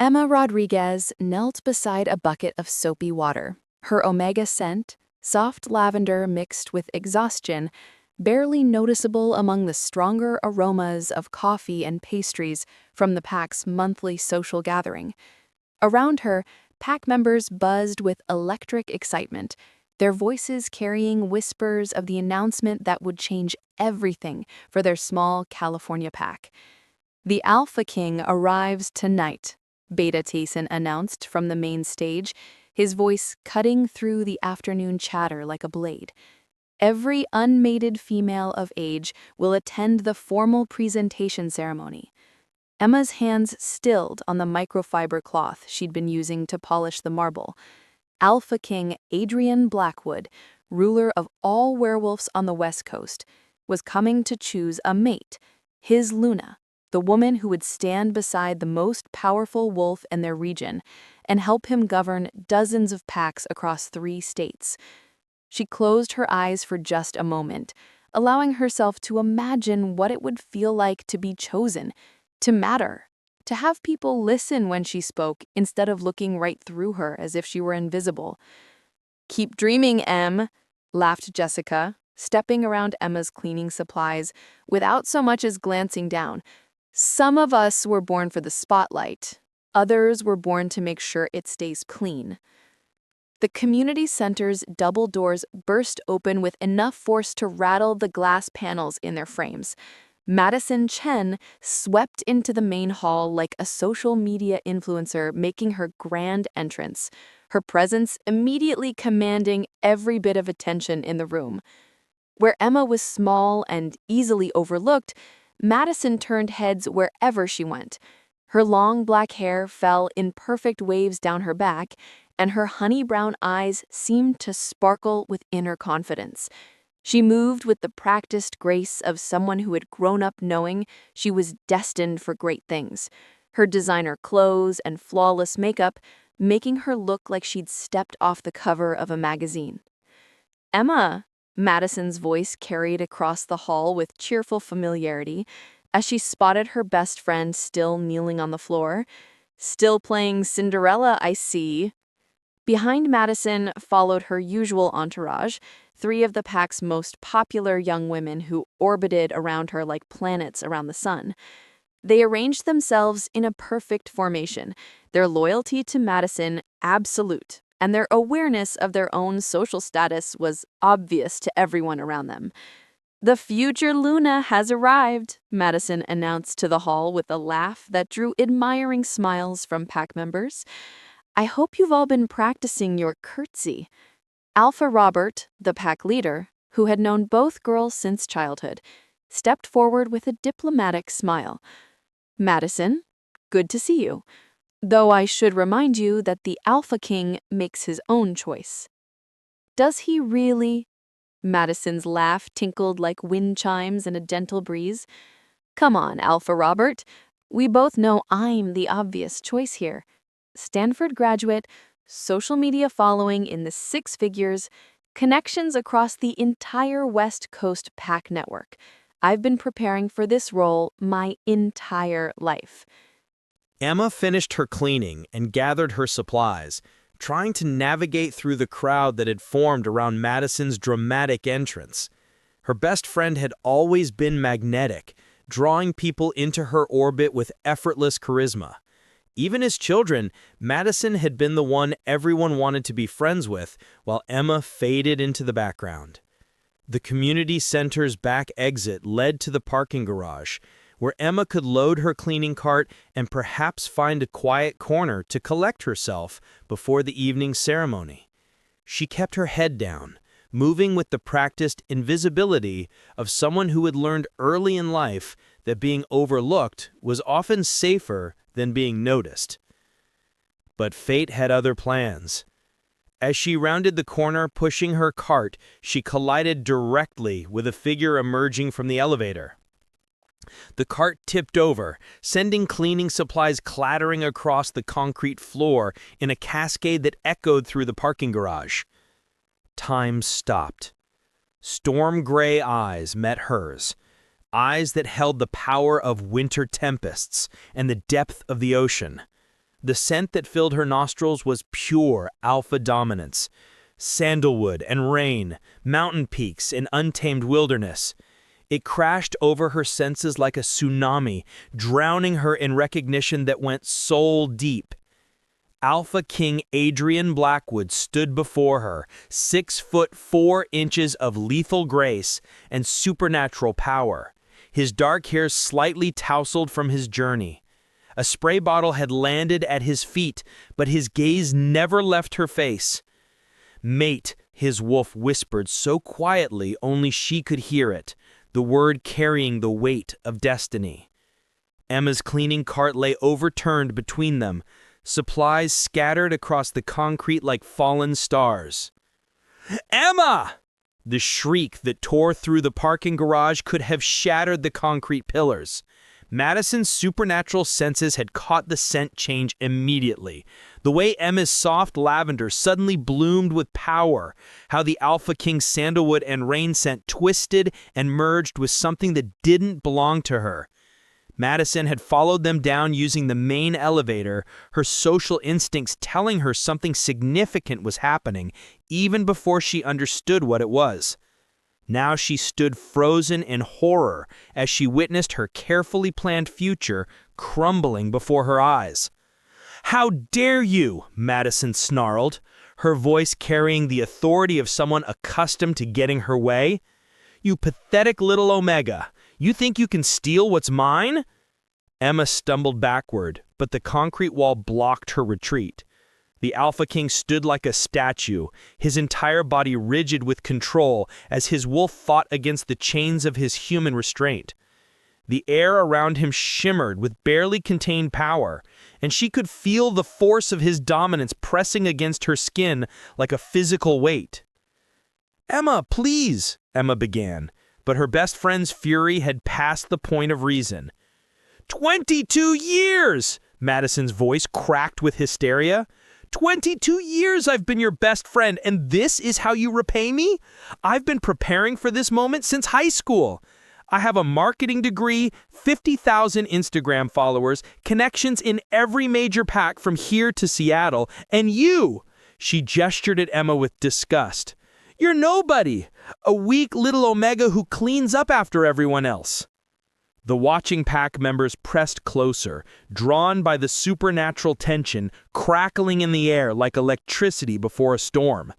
Emma Rodriguez knelt beside a bucket of soapy water, her omega scent, soft lavender mixed with exhaustion, barely noticeable among the stronger aromas of coffee and pastries from the pack's monthly social gathering. Around her, pack members buzzed with electric excitement, their voices carrying whispers of the announcement that would change everything for their small California pack. "The Alpha King arrives tonight," Beta Tayson announced from the main stage, his voice cutting through the afternoon chatter like a blade. "Every unmated female of age will attend the formal presentation ceremony." Emma's hands stilled on the microfiber cloth she'd been using to polish the marble. Alpha King Adrian Blackwood, ruler of all werewolves on the West Coast, was coming to choose a mate, his Luna, the woman who would stand beside the most powerful wolf in their region and help him govern dozens of packs across 3 states. She closed her eyes for just a moment, allowing herself to imagine what it would feel like to be chosen, to matter, to have people listen when she spoke instead of looking right through her as if she were invisible. "Keep dreaming, Em," laughed Jessica, stepping around Emma's cleaning supplies without so much as glancing down. "Some of us were born for the spotlight. Others were born to make sure it stays clean." The community center's double doors burst open with enough force to rattle the glass panels in their frames. Madison Chen swept into the main hall like a social media influencer making her grand entrance, her presence immediately commanding every bit of attention in the room. Where Emma was small and easily overlooked, Madison turned heads wherever she went. Her long black hair fell in perfect waves down her back, and her honey-brown eyes seemed to sparkle with inner confidence. She moved with the practiced grace of someone who had grown up knowing she was destined for great things, her designer clothes and flawless makeup making her look like she'd stepped off the cover of a magazine. "Emma," Madison's voice carried across the hall with cheerful familiarity as she spotted her best friend still kneeling on the floor. "Still playing Cinderella, I see." Behind Madison followed her usual entourage, 3 of the pack's most popular young women who orbited around her like planets around the sun. They arranged themselves in a perfect formation, their loyalty to Madison absolute, and their awareness of their own social status was obvious to everyone around them. "The future Luna has arrived," Madison announced to the hall with a laugh that drew admiring smiles from pack members. "I hope you've all been practicing your curtsy." Alpha Robert, the pack leader, who had known both girls since childhood, stepped forward with a diplomatic smile. "Madison, good to see you. Though I should remind you that the Alpha King makes his own choice." "Does he really?" Madison's laugh tinkled like wind chimes in a gentle breeze. "Come on, Alpha Robert. We both know I'm the obvious choice here. Stanford graduate, social media following in the 6 figures, connections across the entire West Coast pack network. I've been preparing for this role my entire life." Emma finished her cleaning and gathered her supplies, trying to navigate through the crowd that had formed around Madison's dramatic entrance. Her best friend had always been magnetic, drawing people into her orbit with effortless charisma. Even as children, Madison had been the one everyone wanted to be friends with, while Emma faded into the background. The community center's back exit led to the parking garage, where Emma could load her cleaning cart and perhaps find a quiet corner to collect herself before the evening ceremony. She kept her head down, moving with the practiced invisibility of someone who had learned early in life that being overlooked was often safer than being noticed. But fate had other plans. As she rounded the corner pushing her cart, she collided directly with a figure emerging from the elevator. The cart tipped over, sending cleaning supplies clattering across the concrete floor in a cascade that echoed through the parking garage. Time stopped. Storm-gray eyes met hers, eyes that held the power of winter tempests and the depth of the ocean. The scent that filled her nostrils was pure alpha dominance. Sandalwood and rain, mountain peaks and untamed wilderness. It crashed over her senses like a tsunami, drowning her in recognition that went soul deep. Alpha King Adrian Blackwood stood before her, 6'4" of lethal grace and supernatural power, his dark hair slightly tousled from his journey. A spray bottle had landed at his feet, but his gaze never left her face. "Mate," his wolf whispered so quietly only she could hear it, the word carrying the weight of destiny. Emma's cleaning cart lay overturned between them, supplies scattered across the concrete like fallen stars. "Emma!" The shriek that tore through the parking garage could have shattered the concrete pillars. Madison's supernatural senses had caught the scent change immediately. The way Emma's soft lavender suddenly bloomed with power, how the Alpha King's sandalwood and rain scent twisted and merged with something that didn't belong to her. Madison had followed them down using the main elevator, her social instincts telling her something significant was happening, even before she understood what it was. Now she stood frozen in horror as she witnessed her carefully planned future crumbling before her eyes. "How dare you?" Madison snarled, her voice carrying the authority of someone accustomed to getting her way. "You pathetic little Omega! You think you can steal what's mine?" Emma stumbled backward, but the concrete wall blocked her retreat. The Alpha King stood like a statue, his entire body rigid with control as his wolf fought against the chains of his human restraint. The air around him shimmered with barely contained power, and she could feel the force of his dominance pressing against her skin like a physical weight. "Emma, please," Emma began, but her best friend's fury had passed the point of reason. 22 years! Madison's voice cracked with hysteria. 22 years I've been your best friend, and this is how you repay me? I've been preparing for this moment since high school. I have a marketing degree, 50,000 Instagram followers, connections in every major pack from here to Seattle, and you, she gestured at Emma with disgust. You're nobody, a weak little Omega who cleans up after everyone else. The watching pack members pressed closer, drawn by the supernatural tension crackling in the air like electricity before a storm.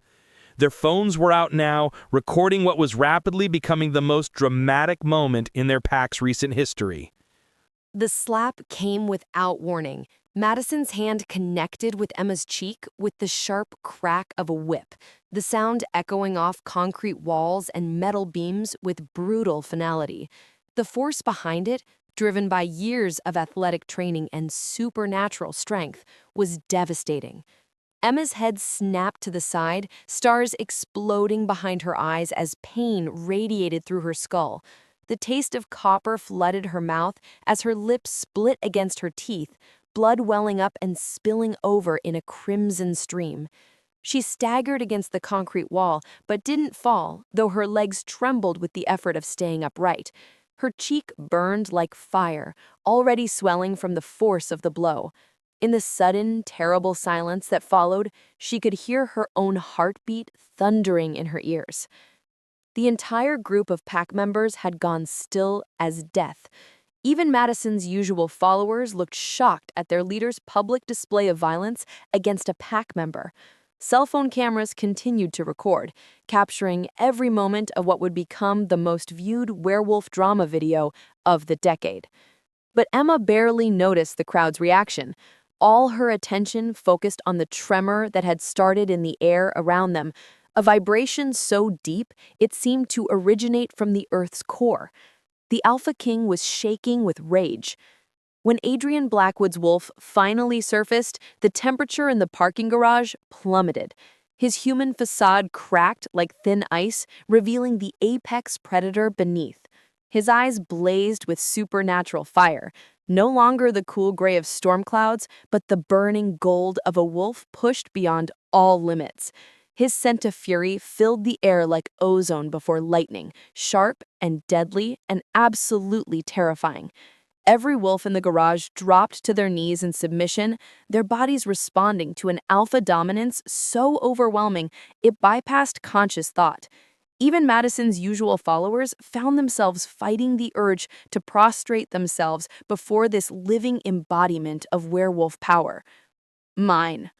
Their phones were out now, recording what was rapidly becoming the most dramatic moment in their pack's recent history. The slap came without warning. Madison's hand connected with Emma's cheek with the sharp crack of a whip, the sound echoing off concrete walls and metal beams with brutal finality. The force behind it, driven by years of athletic training and supernatural strength, was devastating. Emma's head snapped to the side, stars exploding behind her eyes as pain radiated through her skull. The taste of copper flooded her mouth as her lips split against her teeth, blood welling up and spilling over in a crimson stream. She staggered against the concrete wall, but didn't fall, though her legs trembled with the effort of staying upright. Her cheek burned like fire, already swelling from the force of the blow. In the sudden, terrible silence that followed, she could hear her own heartbeat thundering in her ears. The entire group of pack members had gone still as death. Even Madison's usual followers looked shocked at their leader's public display of violence against a pack member. Cell phone cameras continued to record, capturing every moment of what would become the most viewed werewolf drama video of the decade. But Emma barely noticed the crowd's reaction. All her attention focused on the tremor that had started in the air around them, a vibration so deep it seemed to originate from the Earth's core. The Alpha King was shaking with rage. When Adrian Blackwood's wolf finally surfaced, the temperature in the parking garage plummeted. His human facade cracked like thin ice, revealing the apex predator beneath. His eyes blazed with supernatural fire, no longer the cool gray of storm clouds, but the burning gold of a wolf pushed beyond all limits. His scent of fury filled the air like ozone before lightning, sharp and deadly and absolutely terrifying. Every wolf in the garage dropped to their knees in submission, their bodies responding to an alpha dominance so overwhelming it bypassed conscious thought. Even Madison's usual followers found themselves fighting the urge to prostrate themselves before this living embodiment of werewolf power. Mine.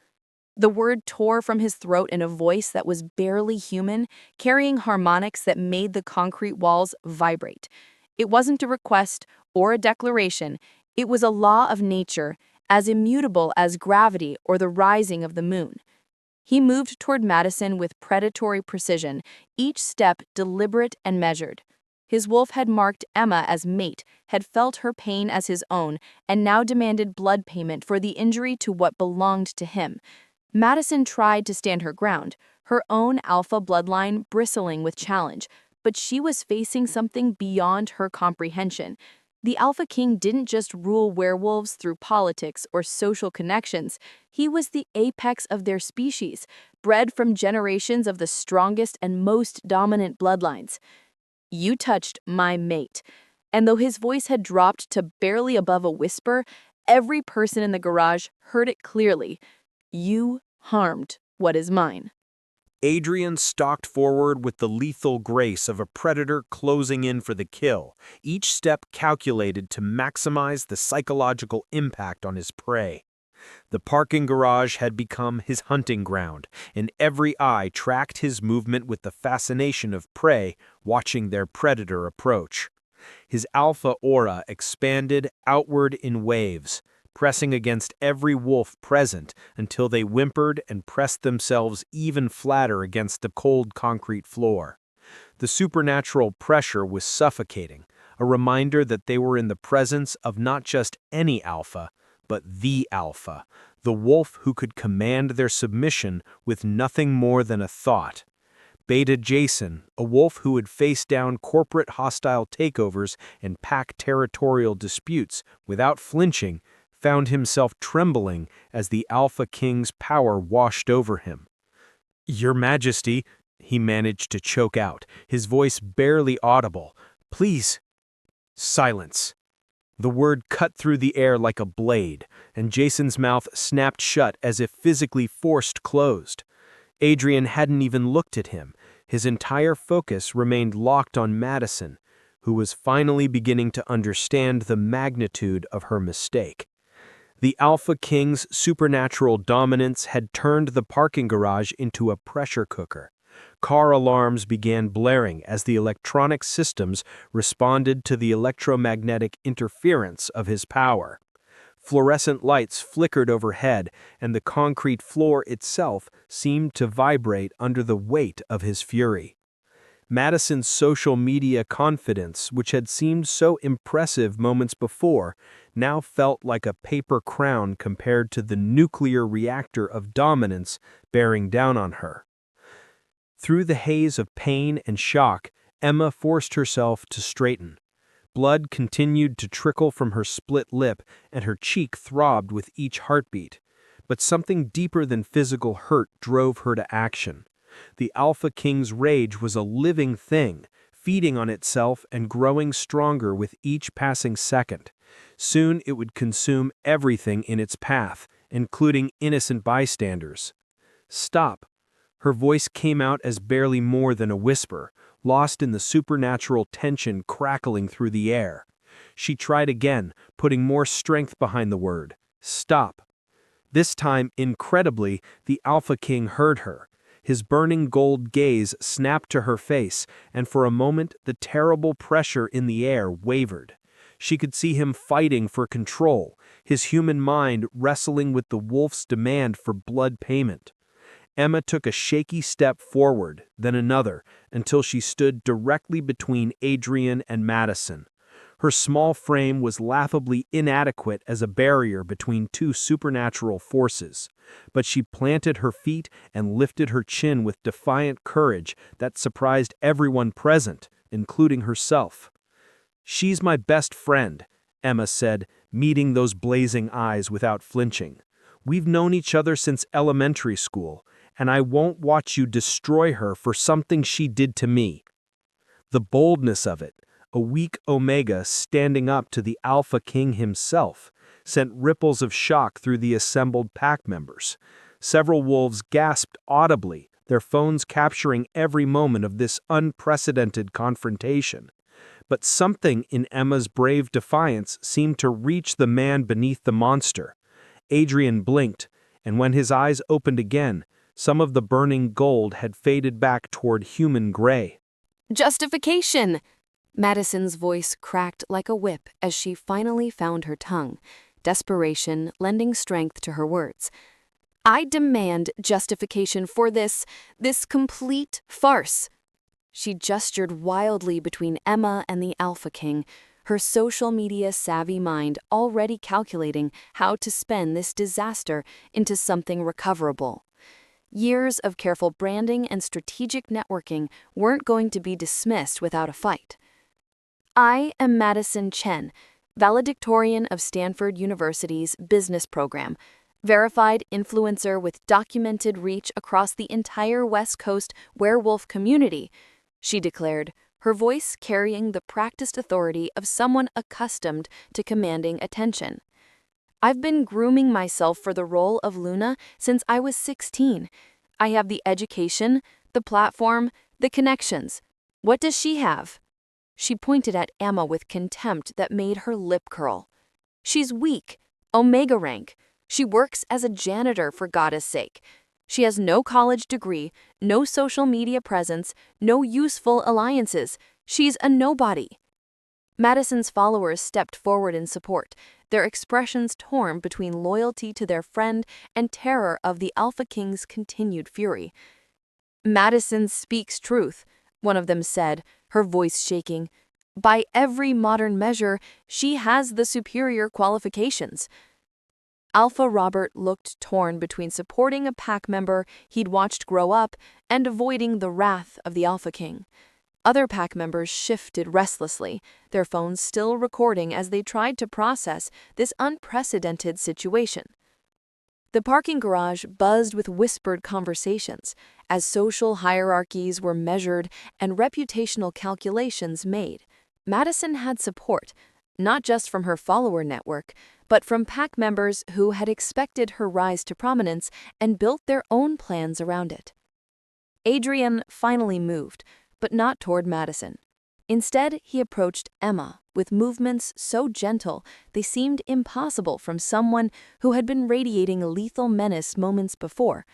The word tore from his throat in a voice that was barely human, carrying harmonics that made the concrete walls vibrate. It wasn't a request or a declaration, it was a law of nature, as immutable as gravity or the rising of the moon. He moved toward Madison with predatory precision, each step deliberate and measured. His wolf had marked Emma as mate, had felt her pain as his own, and now demanded blood payment for the injury to what belonged to him. Madison tried to stand her ground, her own alpha bloodline bristling with challenge, but she was facing something beyond her comprehension. The Alpha King didn't just rule werewolves through politics or social connections. He was the apex of their species, bred from generations of the strongest and most dominant bloodlines. You touched my mate. And though his voice had dropped to barely above a whisper, every person in the garage heard it clearly. You harmed what is mine. Adrian stalked forward with the lethal grace of a predator closing in for the kill, each step calculated to maximize the psychological impact on his prey. The parking garage had become his hunting ground, and every eye tracked his movement with the fascination of prey watching their predator approach. His alpha aura expanded outward in waves, pressing against every wolf present until they whimpered and pressed themselves even flatter against the cold concrete floor. The supernatural pressure was suffocating, a reminder that they were in the presence of not just any alpha, but the alpha, the wolf who could command their submission with nothing more than a thought. Beta Jason, a wolf who had faced down corporate hostile takeovers and pack territorial disputes without flinching, found himself trembling as the Alpha King's power washed over him. "Your Majesty," he managed to choke out, his voice barely audible. "Please." Silence. The word cut through the air like a blade, and Jason's mouth snapped shut as if physically forced closed. Adrian hadn't even looked at him. His entire focus remained locked on Madison, who was finally beginning to understand the magnitude of her mistake. The Alpha King's supernatural dominance had turned the parking garage into a pressure cooker. Car alarms began blaring as the electronic systems responded to the electromagnetic interference of his power. Fluorescent lights flickered overhead, and the concrete floor itself seemed to vibrate under the weight of his fury. Madison's social media confidence, which had seemed so impressive moments before, now felt like a paper crown compared to the nuclear reactor of dominance bearing down on her. Through the haze of pain and shock, Emma forced herself to straighten. Blood continued to trickle from her split lip, and her cheek throbbed with each heartbeat. But something deeper than physical hurt drove her to action. The Alpha King's rage was a living thing, feeding on itself and growing stronger with each passing second. Soon it would consume everything in its path, including innocent bystanders. "Stop." Her voice came out as barely more than a whisper, lost in the supernatural tension crackling through the air. She tried again, putting more strength behind the word. "Stop." This time, incredibly, the Alpha King heard her. His burning gold gaze snapped to her face, and for a moment the terrible pressure in the air wavered. She could see him fighting for control, his human mind wrestling with the wolf's demand for blood payment. Emma took a shaky step forward, then another, until she stood directly between Adrian and Madison. Her small frame was laughably inadequate as a barrier between two supernatural forces, but she planted her feet and lifted her chin with defiant courage that surprised everyone present, including herself. "She's my best friend," Emma said, meeting those blazing eyes without flinching. "We've known each other since elementary school, and I won't watch you destroy her for something she did to me." The boldness of it, A weak Omega standing up to the Alpha King himself sent ripples of shock through the assembled pack members. Several wolves gasped audibly, their phones capturing every moment of this unprecedented confrontation. But something in Emma's brave defiance seemed to reach the man beneath the monster. Adrian blinked, and when his eyes opened again, some of the burning gold had faded back toward human gray. Justification! Madison's voice cracked like a whip as she finally found her tongue, desperation lending strength to her words. I demand justification for this complete farce. She gestured wildly between Emma and the Alpha King, her social media savvy mind already calculating how to spin this disaster into something recoverable. Years of careful branding and strategic networking weren't going to be dismissed without a fight. I am Madison Chen, valedictorian of Stanford University's business program, verified influencer with documented reach across the entire West Coast werewolf community, she declared, her voice carrying the practiced authority of someone accustomed to commanding attention. I've been grooming myself for the role of Luna since I was 16. I have the education, the platform, the connections. What does she have? She pointed at Emma with contempt that made her lip curl. She's weak, Omega rank. She works as a janitor, for God's sake. She has no college degree, no social media presence, no useful alliances. She's a nobody. Madison's followers stepped forward in support, their expressions torn between loyalty to their friend and terror of the Alpha King's continued fury. Madison speaks truth, one of them said, her voice shaking. By every modern measure, she has the superior qualifications. Alpha Robert looked torn between supporting a pack member he'd watched grow up and avoiding the wrath of the Alpha King. Other pack members shifted restlessly, their phones still recording as they tried to process this unprecedented situation. The parking garage buzzed with whispered conversations as social hierarchies were measured and reputational calculations made. Madison had support, not just from her follower network, but from pack members who had expected her rise to prominence and built their own plans around it. Adrian finally moved, but not toward Madison. Instead, he approached Emma with movements so gentle they seemed impossible from someone who had been radiating a lethal menace moments before.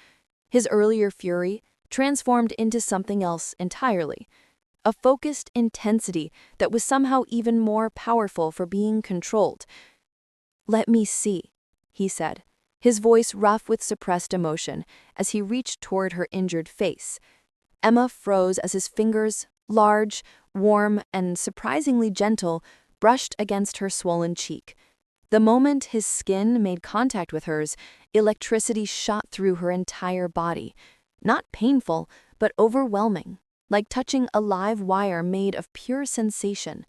His earlier fury transformed into something else entirely, a focused intensity that was somehow even more powerful for being controlled. "Let me see," he said, his voice rough with suppressed emotion as he reached toward her injured face. Emma froze as his fingers, large, warm, and surprisingly gentle, brushed against her swollen cheek. The moment his skin made contact with hers, electricity shot through her entire body. Not painful, but overwhelming, like touching a live wire made of pure sensation.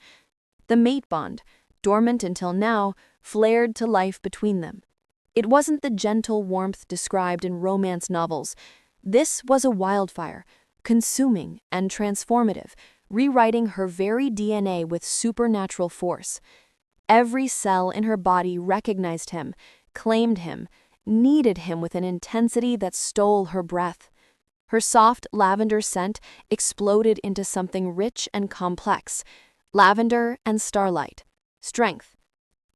The mate bond, dormant until now, flared to life between them. It wasn't the gentle warmth described in romance novels. This was a wildfire, consuming and transformative, rewriting her very DNA with supernatural force. Every cell in her body recognized him, claimed him, needed him with an intensity that stole her breath. Her soft lavender scent exploded into something rich and complex. Lavender and starlight. Strength.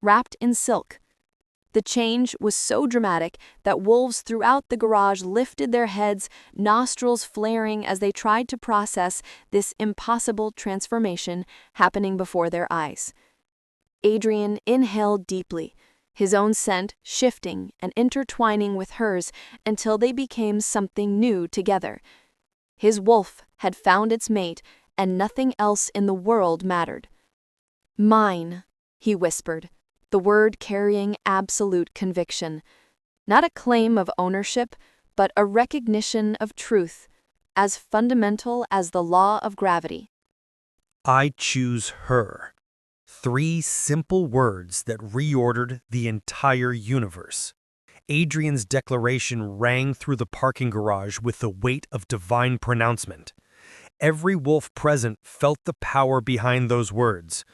Wrapped in silk. The change was so dramatic that wolves throughout the garage lifted their heads, nostrils flaring as they tried to process this impossible transformation happening before their eyes. Adrian inhaled deeply, his own scent shifting and intertwining with hers until they became something new together. His wolf had found its mate, and nothing else in the world mattered. "Mine," he whispered, the word carrying absolute conviction. Not a claim of ownership, but a recognition of truth, as fundamental as the law of gravity. I choose her. 3 simple words that reordered the entire universe. Adrian's declaration rang through the parking garage with the weight of divine pronouncement. Every wolf present felt the power behind those words.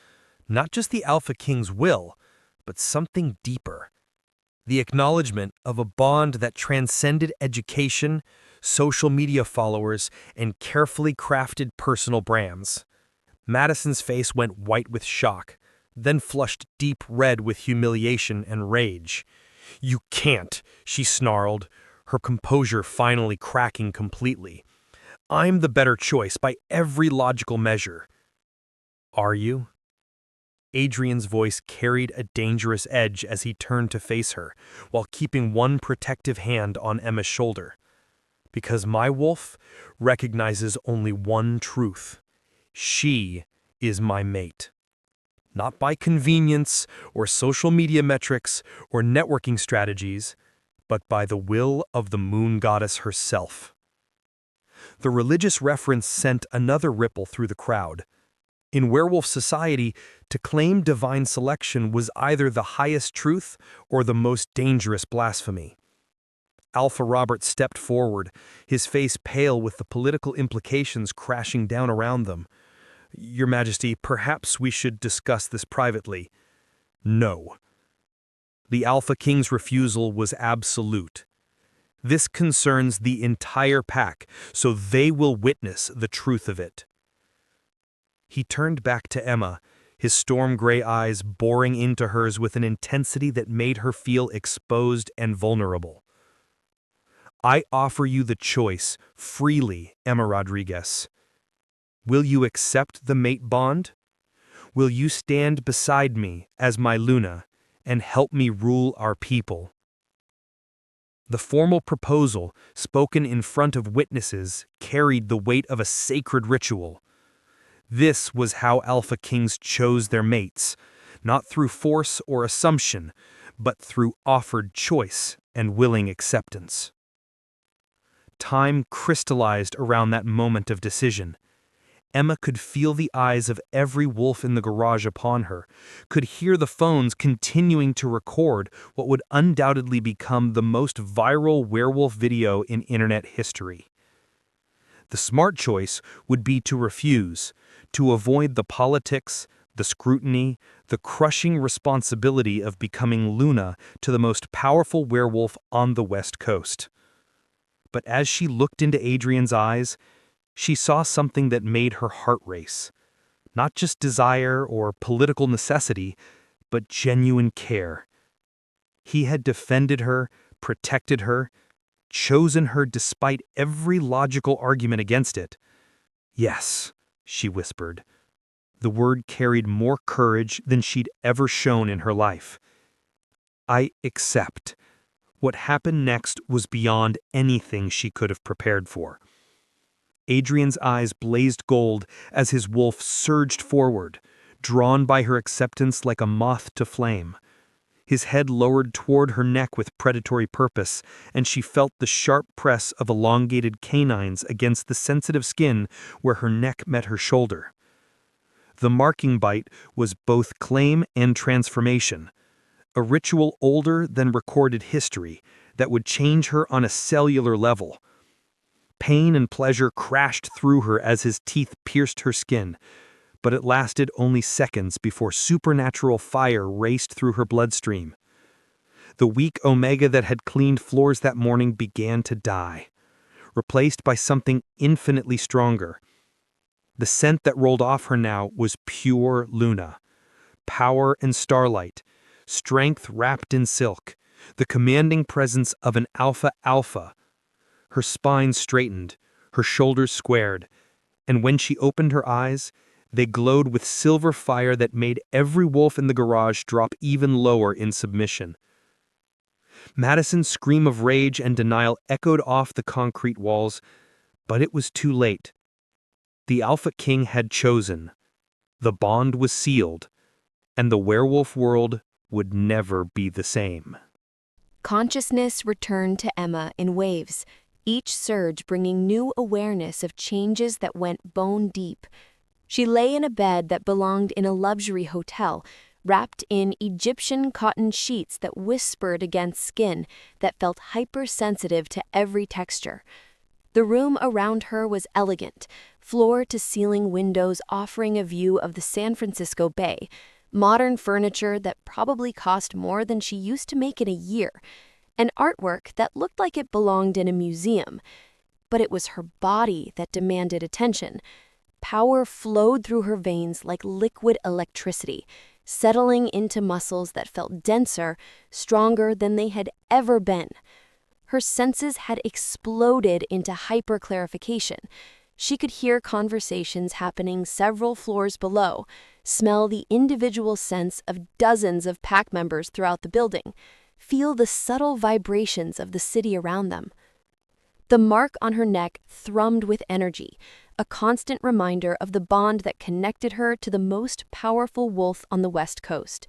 Not just the Alpha King's will, but something deeper. The acknowledgement of a bond that transcended education, social media followers, and carefully crafted personal brands. Madison's face went white with shock, then flushed deep red with humiliation and rage. "You can't," she snarled, her composure finally cracking completely. "I'm the better choice by every logical measure." "Are you?" Adrian's voice carried a dangerous edge as he turned to face her, while keeping one protective hand on Emma's shoulder. "Because my wolf recognizes only one truth. She is my mate. Not by convenience or social media metrics or networking strategies, but by the will of the moon goddess herself." The religious reference sent another ripple through the crowd. In werewolf society, to claim divine selection was either the highest truth or the most dangerous blasphemy. Alpha Robert stepped forward, his face pale with the political implications crashing down around them. "Your Majesty, perhaps we should discuss this privately." "No." The Alpha King's refusal was absolute. "This concerns the entire pack, so they will witness the truth of it." He turned back to Emma, his storm-gray eyes boring into hers with an intensity that made her feel exposed and vulnerable. "I offer you the choice, freely, Emma Rodriguez. Will you accept the mate bond? Will you stand beside me as my Luna and help me rule our people?" The formal proposal, spoken in front of witnesses, carried the weight of a sacred ritual. This was how Alpha Kings chose their mates, not through force or assumption, but through offered choice and willing acceptance. Time crystallized around that moment of decision. Emma could feel the eyes of every wolf in the garage upon her, could hear the phones continuing to record what would undoubtedly become the most viral werewolf video in internet history. The smart choice would be to refuse, to avoid the politics, the scrutiny, the crushing responsibility of becoming Luna to the most powerful werewolf on the West Coast. But as she looked into Adrian's eyes, she saw something that made her heart race. Not just desire or political necessity, but genuine care. He had defended her, protected her, chosen her despite every logical argument against it. "Yes," she whispered. The word carried more courage than she'd ever shown in her life. "I accept." What happened next was beyond anything she could have prepared for. Adrian's eyes blazed gold as his wolf surged forward, drawn by her acceptance like a moth to flame. His head lowered toward her neck with predatory purpose, and she felt the sharp press of elongated canines against the sensitive skin where her neck met her shoulder. The marking bite was both claim and transformation, a ritual older than recorded history that would change her on a cellular level. Pain and pleasure crashed through her as his teeth pierced her skin, but it lasted only seconds before supernatural fire raced through her bloodstream. The weak omega that had cleaned floors that morning began to die, replaced by something infinitely stronger. The scent that rolled off her now was pure Luna. Power and starlight, strength wrapped in silk, the commanding presence of an alpha. Her spine straightened, her shoulders squared, and when she opened her eyes, they glowed with silver fire that made every wolf in the garage drop even lower in submission. Madison's scream of rage and denial echoed off the concrete walls, but it was too late. The Alpha King had chosen. The bond was sealed, and the werewolf world would never be the same. Consciousness returned to Emma in waves, each surge bringing new awareness of changes that went bone deep. She lay in a bed that belonged in a luxury hotel, wrapped in Egyptian cotton sheets that whispered against skin that felt hypersensitive to every texture. The room around her was elegant, floor-to-ceiling windows offering a view of the San Francisco Bay, modern furniture that probably cost more than she used to make in a year, and artwork that looked like it belonged in a museum. But it was her body that demanded attention. Power flowed through her veins like liquid electricity, settling into muscles that felt denser, stronger than they had ever been. Her senses had exploded into hyper-clarification. She could hear conversations happening several floors below, smell the individual scents of dozens of pack members throughout the building, feel the subtle vibrations of the city around them. The mark on her neck thrummed with energy, a constant reminder of the bond that connected her to the most powerful wolf on the West Coast.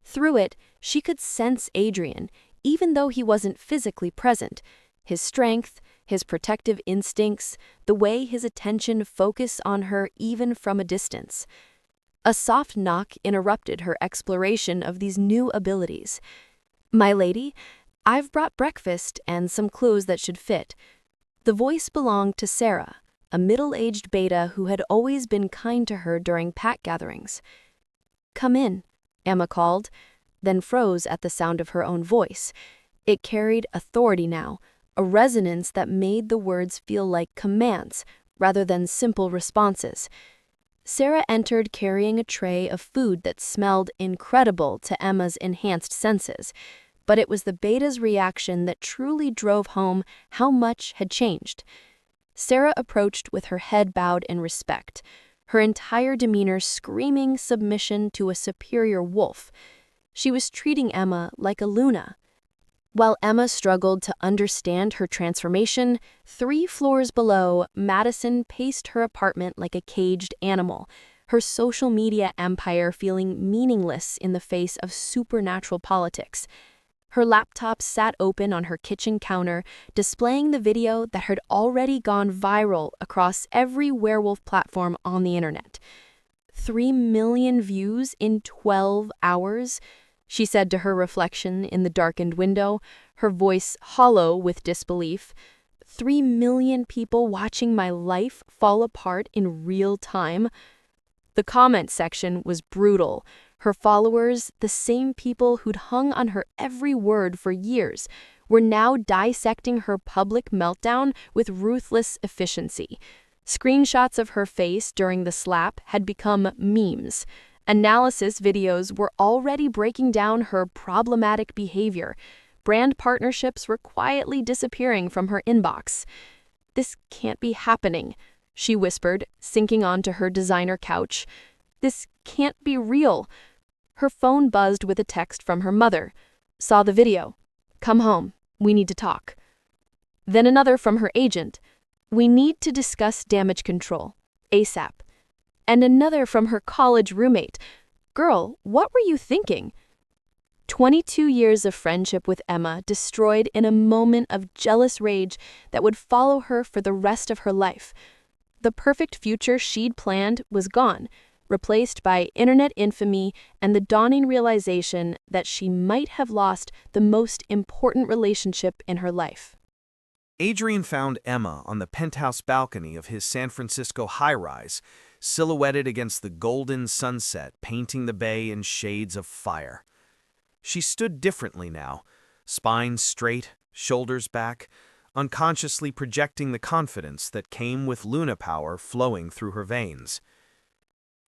Through it, she could sense Adrian, even though he wasn't physically present. His strength, his protective instincts, the way his attention focused on her even from a distance. A soft knock interrupted her exploration of these new abilities. "My lady, I've brought breakfast and some clothes that should fit." The voice belonged to Sarah, a middle-aged beta who had always been kind to her during pack gatherings. "Come in," Emma called, then froze at the sound of her own voice. It carried authority now, a resonance that made the words feel like commands rather than simple responses. Sarah entered carrying a tray of food that smelled incredible to Emma's enhanced senses, but it was the beta's reaction that truly drove home how much had changed. Sarah approached with her head bowed in respect, her entire demeanor screaming submission to a superior wolf. She was treating Emma like a Luna. While Emma struggled to understand her transformation, 3 floors below, Madison paced her apartment like a caged animal, her social media empire feeling meaningless in the face of supernatural politics. Her laptop sat open on her kitchen counter, displaying the video that had already gone viral across every werewolf platform on the internet. 3 million views in 12 hours, she said to her reflection in the darkened window, her voice hollow with disbelief. 3 million people watching my life fall apart in real time. The comment section was brutal. Her followers, the same people who'd hung on her every word for years, were now dissecting her public meltdown with ruthless efficiency. Screenshots of her face during the slap had become memes. Analysis videos were already breaking down her problematic behavior. Brand partnerships were quietly disappearing from her inbox. "This can't be happening," she whispered, sinking onto her designer couch. "This can't be real." Her phone buzzed with a text from her mother. "Saw the video. Come home. We need to talk." Then another from her agent. "We need to discuss damage control. ASAP." And another from her college roommate. "Girl, what were you thinking?" 22 years of friendship with Emma destroyed in a moment of jealous rage that would follow her for the rest of her life. The perfect future she'd planned was gone, replaced by internet infamy and the dawning realization that she might have lost the most important relationship in her life. Adrian found Emma on the penthouse balcony of his San Francisco high-rise, silhouetted against the golden sunset painting the bay in shades of fire. She stood differently now, spine straight, shoulders back, unconsciously projecting the confidence that came with Luna power flowing through her veins.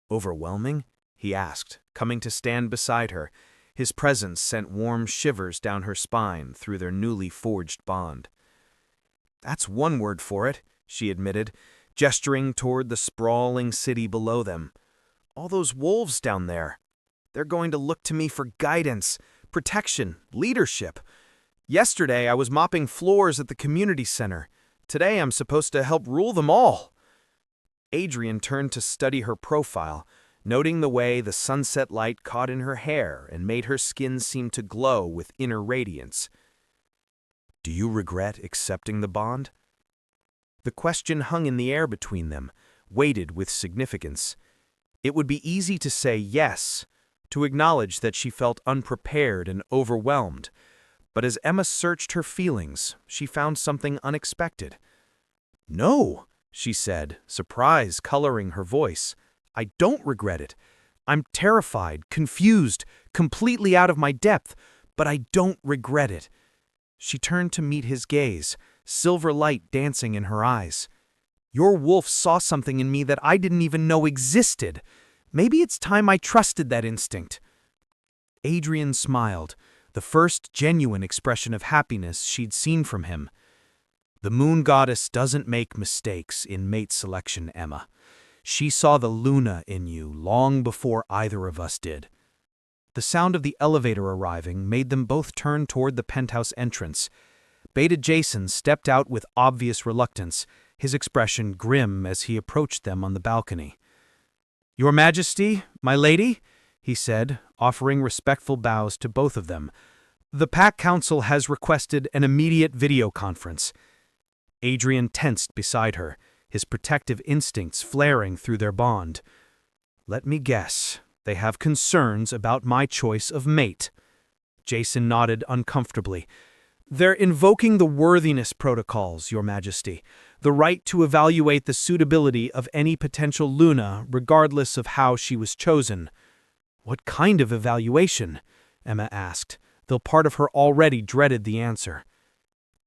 "Overwhelming?" he asked, coming to stand beside her. His presence sent warm shivers down her spine through their newly forged bond. "That's one word for it," she admitted, gesturing toward the sprawling city below them. "All those wolves down there. They're going to look to me for guidance, protection, leadership. Yesterday I was mopping floors at the community center. Today I'm supposed to help rule them all." Adrian turned to study her profile, noting the way the sunset light caught in her hair and made her skin seem to glow with inner radiance. "Do you regret accepting the bond?" The question hung in the air between them, weighted with significance. It would be easy to say yes, to acknowledge that she felt unprepared and overwhelmed. But as Emma searched her feelings, she found something unexpected. No, she said, surprise coloring her voice. I don't regret it. I'm terrified, confused, completely out of my depth, but I don't regret it. She turned to meet his gaze, silver light dancing in her eyes. Your wolf saw something in me that I didn't even know existed. Maybe it's time I trusted that instinct. Adrian smiled, the first genuine expression of happiness she'd seen from him. The moon goddess doesn't make mistakes in mate selection, Emma. She saw the Luna in you long before either of us did. The sound of the elevator arriving made them both turn toward the penthouse entrance. Beta Jason stepped out with obvious reluctance, his expression grim as he approached them on the balcony. Your Majesty, my lady, he said, offering respectful bows to both of them. The Pack Council has requested an immediate video conference. Adrian tensed beside her, his protective instincts flaring through their bond. Let me guess, they have concerns about my choice of mate. Jason nodded uncomfortably. They're invoking the worthiness protocols, Your Majesty, the right to evaluate the suitability of any potential Luna regardless of how she was chosen. What kind of evaluation? Emma asked, though part of her already dreaded the answer.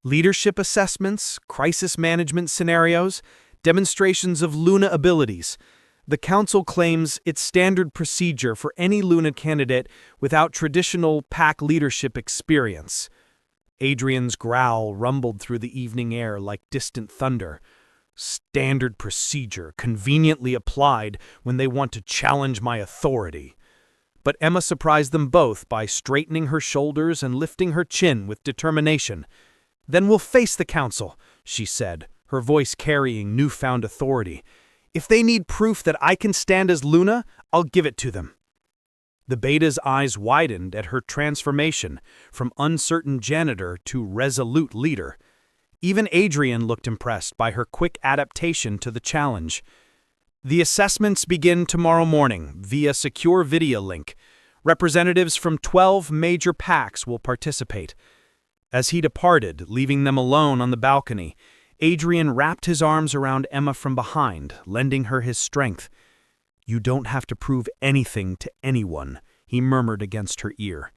Leadership assessments, crisis management scenarios, demonstrations of Luna abilities. The Council claims it's standard procedure for any Luna candidate without traditional Pack leadership experience. Adrian's growl rumbled through the evening air like distant thunder. Standard procedure, conveniently applied when they want to challenge my authority. But Emma surprised them both by straightening her shoulders and lifting her chin with determination. Then we'll face the Council, she said, her voice carrying newfound authority. If they need proof that I can stand as Luna, I'll give it to them. The Beta's eyes widened at her transformation from uncertain janitor to resolute leader. Even Adrian looked impressed by her quick adaptation to the challenge. The assessments begin tomorrow morning via secure video link. Representatives from 12 major packs will participate. As he departed, leaving them alone on the balcony, Adrian wrapped his arms around Emma from behind, lending her his strength. You don't have to prove anything to anyone, he murmured against her ear.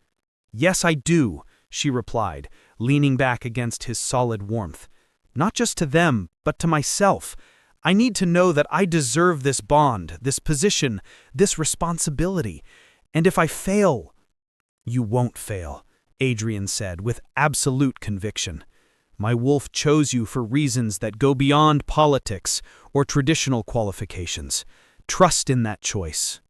Yes, I do, she replied, leaning back against his solid warmth. Not just to them, but to myself. I need to know that I deserve this bond, this position, this responsibility. And if I fail... You won't fail, Adrian said with absolute conviction. My wolf chose you for reasons that go beyond politics or traditional qualifications. Trust in that choice.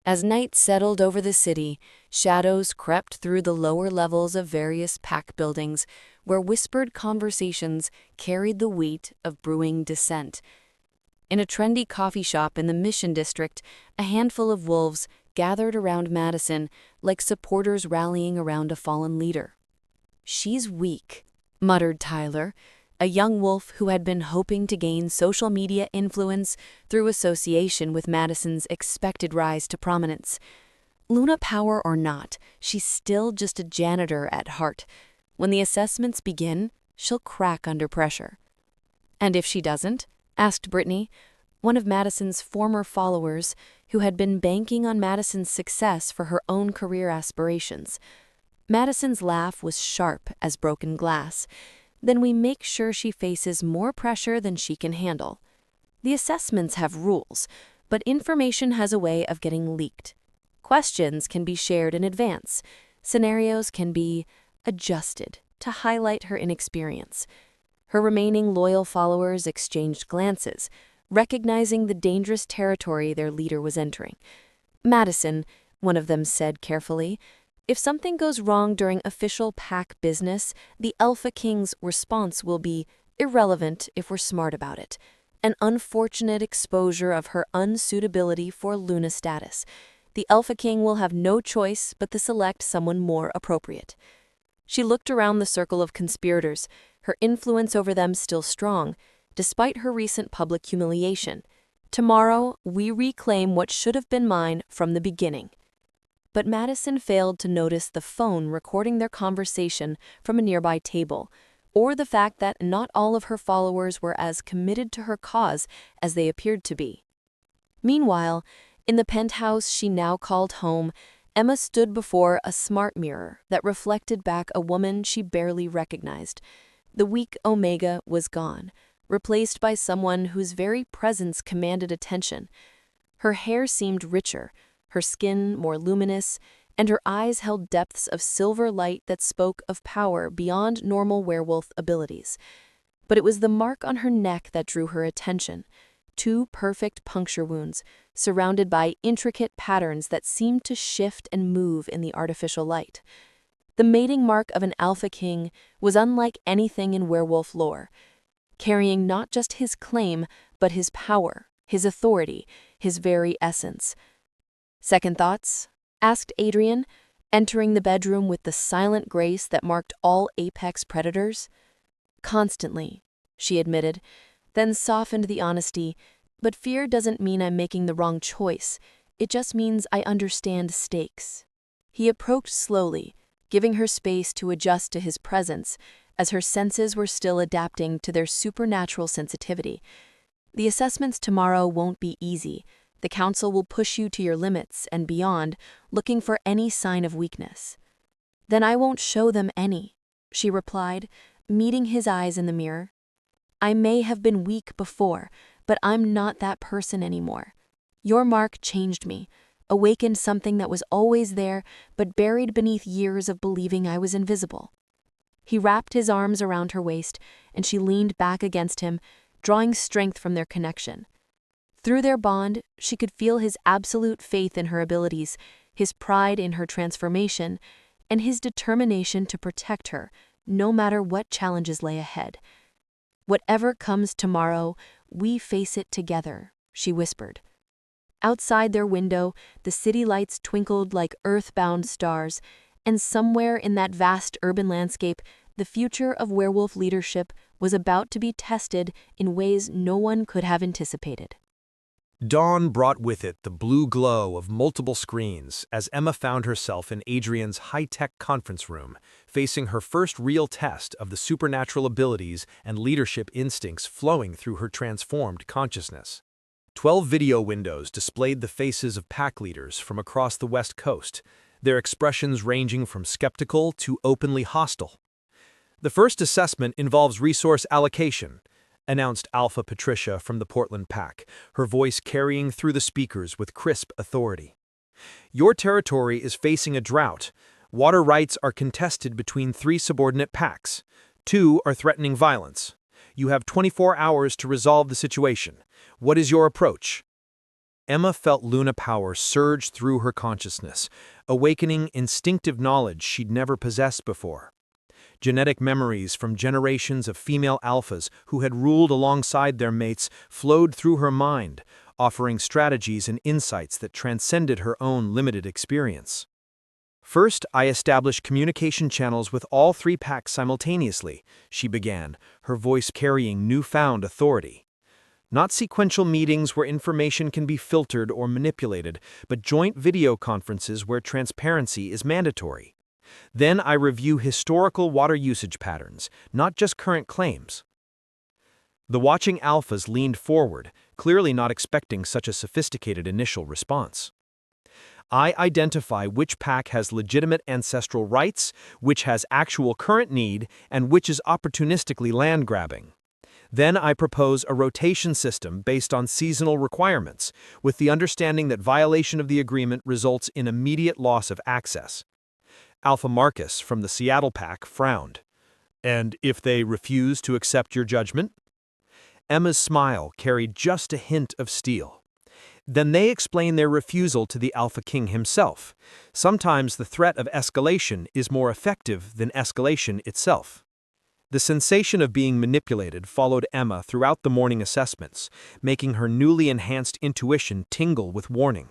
As night settled over the city, shadows crept through the lower levels of various pack buildings, where whispered conversations carried the weight of brewing dissent. In a trendy coffee shop in the Mission District, a handful of wolves gathered around Madison like supporters rallying around a fallen leader. She's weak, muttered Tyler, a young wolf who had been hoping to gain social media influence through association with Madison's expected rise to prominence. Luna power or not, she's still just a janitor at heart. When the assessments begin, she'll crack under pressure. And if she doesn't? Asked Brittany, one of Madison's former followers who had been banking on Madison's success for her own career aspirations. Madison's laugh was sharp as broken glass. Then we make sure she faces more pressure than she can handle. The assessments have rules, but information has a way of getting leaked. Questions can be shared in advance. Scenarios can be adjusted to highlight her inexperience. Her remaining loyal followers exchanged glances, recognizing the dangerous territory their leader was entering. Madison, one of them said carefully, if something goes wrong during official pack business, the Alpha King's response will be irrelevant if we're smart about it. An unfortunate exposure of her unsuitability for Luna status. The Alpha King will have no choice but to select someone more appropriate. She looked around the circle of conspirators, her influence over them still strong, despite her recent public humiliation. Tomorrow, we reclaim what should have been mine from the beginning. But Madison failed to notice the phone recording their conversation from a nearby table, or the fact that not all of her followers were as committed to her cause as they appeared to be. Meanwhile, in the penthouse she now called home, Emma stood before a smart mirror that reflected back a woman she barely recognized. The weak Omega was gone, replaced by someone whose very presence commanded attention. Her hair seemed richer, her skin more luminous, and her eyes held depths of silver light that spoke of power beyond normal werewolf abilities. But it was the mark on her neck that drew her attention. 2 perfect puncture wounds, surrounded by intricate patterns that seemed to shift and move in the artificial light. The mating mark of an alpha king was unlike anything in werewolf lore, carrying not just his claim, but his power, his authority, his very essence. "Second thoughts?" asked Adrian, entering the bedroom with the silent grace that marked all apex predators. "Constantly," she admitted, then softened the honesty. "But fear doesn't mean I'm making the wrong choice. It just means I understand stakes." He approached slowly, giving her space to adjust to his presence, as her senses were still adapting to their supernatural sensitivity. "The assessments tomorrow won't be easy. The council will push you to your limits and beyond, looking for any sign of weakness." "Then I won't show them any," she replied, meeting his eyes in the mirror. "I may have been weak before, but I'm not that person anymore. Your mark changed me, awakened something that was always there but buried beneath years of believing I was invisible." He wrapped his arms around her waist, and she leaned back against him, drawing strength from their connection. Through their bond, she could feel his absolute faith in her abilities, his pride in her transformation, and his determination to protect her, no matter what challenges lay ahead. "Whatever comes tomorrow, we face it together," she whispered. Outside their window, the city lights twinkled like earthbound stars, and somewhere in that vast urban landscape, the future of werewolf leadership was about to be tested in ways no one could have anticipated. Dawn brought with it the blue glow of multiple screens as Emma found herself in Adrian's high-tech conference room, facing her first real test of the supernatural abilities and leadership instincts flowing through her transformed consciousness. 12 video windows displayed the faces of pack leaders from across the West Coast, their expressions ranging from skeptical to openly hostile. "The first assessment involves resource allocation," announced Alpha Patricia from the Portland Pack, her voice carrying through the speakers with crisp authority. "Your territory is facing a drought. Water rights are contested between 3 subordinate packs. 2 are threatening violence. You have 24 hours to resolve the situation. What is your approach?" Emma felt Luna power surge through her consciousness, awakening instinctive knowledge she'd never possessed before. Genetic memories from generations of female alphas who had ruled alongside their mates flowed through her mind, offering strategies and insights that transcended her own limited experience. "First, I established communication channels with all 3 packs simultaneously," she began, her voice carrying newfound authority. "Not sequential meetings where information can be filtered or manipulated, but joint video conferences where transparency is mandatory. Then I review historical water usage patterns, not just current claims." The watching alphas leaned forward, clearly not expecting such a sophisticated initial response. "I identify which pack has legitimate ancestral rights, which has actual current need, and which is opportunistically land-grabbing. Then I propose a rotation system based on seasonal requirements, with the understanding that violation of the agreement results in immediate loss of access." Alpha Marcus from the Seattle Pack frowned. "And if they refuse to accept your judgment?" Emma's smile carried just a hint of steel. "Then they explain their refusal to the Alpha King himself. Sometimes the threat of escalation is more effective than escalation itself." The sensation of being manipulated followed Emma throughout the morning assessments, making her newly enhanced intuition tingle with warning.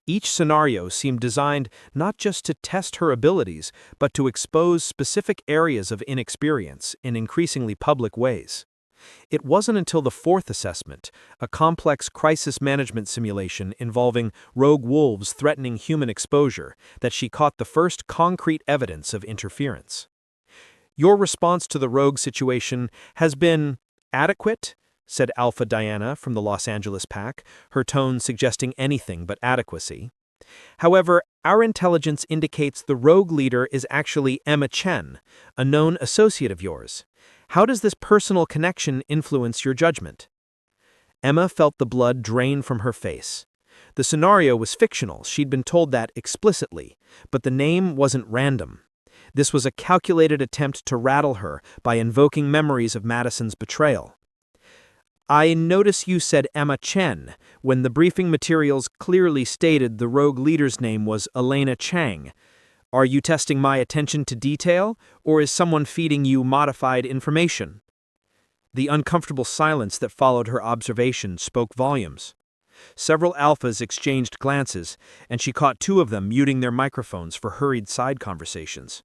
Each scenario seemed designed not just to test her abilities, but to expose specific areas of inexperience in increasingly public ways. It wasn't until the 4th assessment, a complex crisis management simulation involving rogue wolves threatening human exposure, that she caught the first concrete evidence of interference. Your response to the rogue situation has been adequate, said Alpha Diana from the Los Angeles pack, her tone suggesting anything but adequacy. However, our intelligence indicates the rogue leader is actually Emma Chen, a known associate of yours. How does this personal connection influence your judgment? Emma felt the blood drain from her face. The scenario was fictional, she'd been told that explicitly, but the name wasn't random. This was a calculated attempt to rattle her by invoking memories of Madison's betrayal. I notice you said Emma Chen, when the briefing materials clearly stated the rogue leader's name was Elena Chang. Are you testing my attention to detail, or is someone feeding you modified information? The uncomfortable silence that followed her observation spoke volumes. Several alphas exchanged glances, and she caught two of them muting their microphones for hurried side conversations.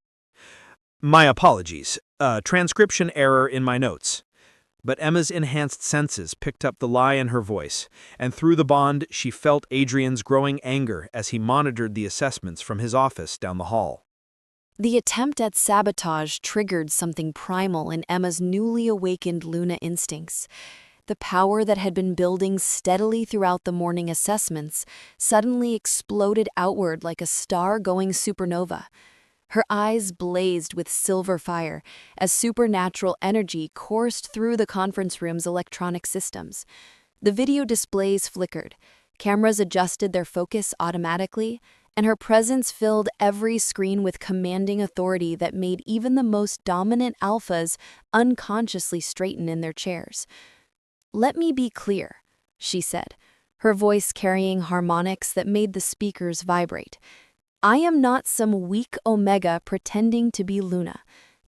My apologies. Transcription error in my notes. But Emma's enhanced senses picked up the lie in her voice, and through the bond she felt Adrian's growing anger as he monitored the assessments from his office down the hall. The attempt at sabotage triggered something primal in Emma's newly awakened Luna instincts. The power that had been building steadily throughout the morning assessments suddenly exploded outward like a star-going supernova. Her eyes blazed with silver fire as supernatural energy coursed through the conference room's electronic systems. The video displays flickered, cameras adjusted their focus automatically, and her presence filled every screen with commanding authority that made even the most dominant alphas unconsciously straighten in their chairs. "Let me be clear," she said, her voice carrying harmonics that made the speakers vibrate. "I am not some weak Omega pretending to be Luna.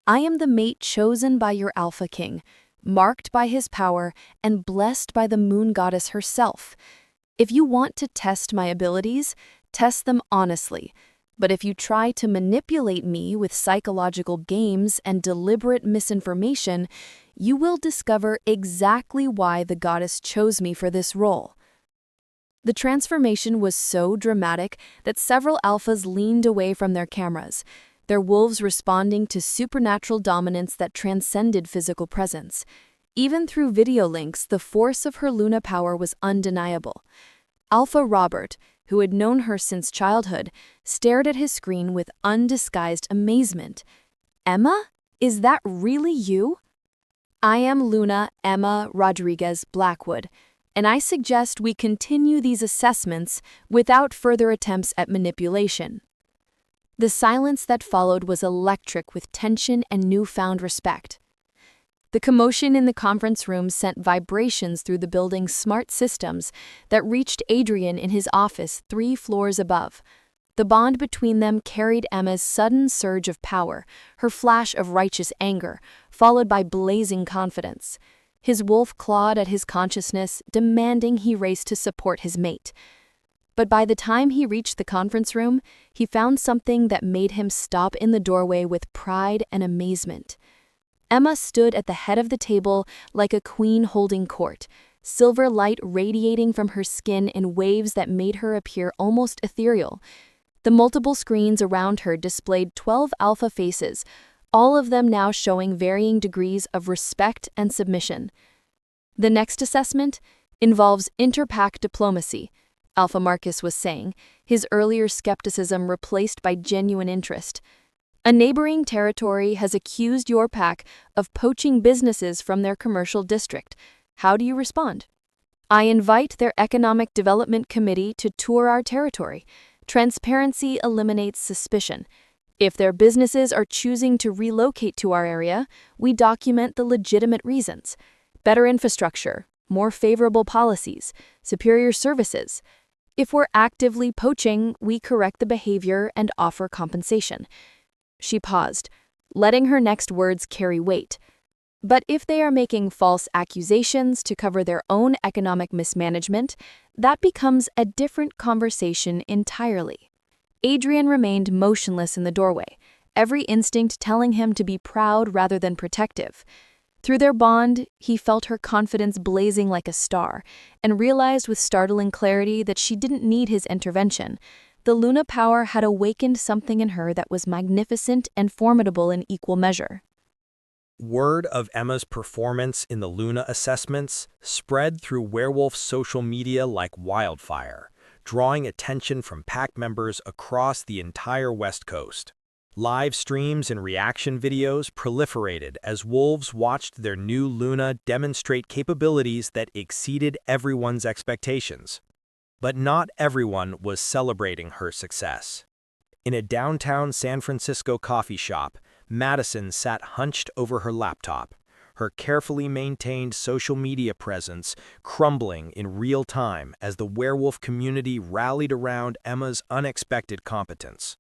I am the mate chosen by your Alpha King, marked by his power and blessed by the moon goddess herself. If you want to test my abilities, test them honestly. But if you try to manipulate me with psychological games and deliberate misinformation, you will discover exactly why the goddess chose me for this role." The transformation was so dramatic that several alphas leaned away from their cameras, their wolves responding to supernatural dominance that transcended physical presence. Even through video links, the force of her Luna power was undeniable. Alpha Robert, who had known her since childhood, stared at his screen with undisguised amazement. "Emma? Is that really you?" "I am Luna Emma Rodriguez Blackwood, and I suggest we continue these assessments without further attempts at manipulation." The silence that followed was electric with tension and newfound respect. The commotion in the conference room sent vibrations through the building's smart systems that reached Adrian in his office 3 floors above. The bond between them carried Emma's sudden surge of power, her flash of righteous anger, followed by blazing confidence. His wolf clawed at his consciousness, demanding he race to support his mate. But by the time he reached the conference room, he found something that made him stop in the doorway with pride and amazement. Emma stood at the head of the table like a queen holding court, silver light radiating from her skin in waves that made her appear almost ethereal. The multiple screens around her displayed 12 alpha faces, all of them now showing varying degrees of respect and submission. "The next assessment involves interpack diplomacy," Alpha Marcus was saying, his earlier skepticism replaced by genuine interest. "A neighboring territory has accused your pack of poaching businesses from their commercial district. How do you respond? I invite their Economic Development Committee to tour our territory. Transparency eliminates suspicion. If their businesses are choosing to relocate to our area, we document the legitimate reasons. Better infrastructure, more favorable policies, superior services. If we're actively poaching, we correct the behavior and offer compensation." She paused, letting her next words carry weight. "But if they are making false accusations to cover their own economic mismanagement, that becomes a different conversation entirely." Adrian remained motionless in the doorway, every instinct telling him to be proud rather than protective. Through their bond, he felt her confidence blazing like a star, and realized with startling clarity that she didn't need his intervention. The Luna power had awakened something in her that was magnificent and formidable in equal measure. Word of Emma's performance in the Luna assessments spread through Werewolf's social media like wildfire, drawing attention from pack members across the entire West Coast. Live streams and reaction videos proliferated as wolves watched their new Luna demonstrate capabilities that exceeded everyone's expectations. But not everyone was celebrating her success. In a downtown San Francisco coffee shop, Madison sat hunched over her laptop, her carefully maintained social media presence crumbling in real time as the werewolf community rallied around Emma's unexpected competence.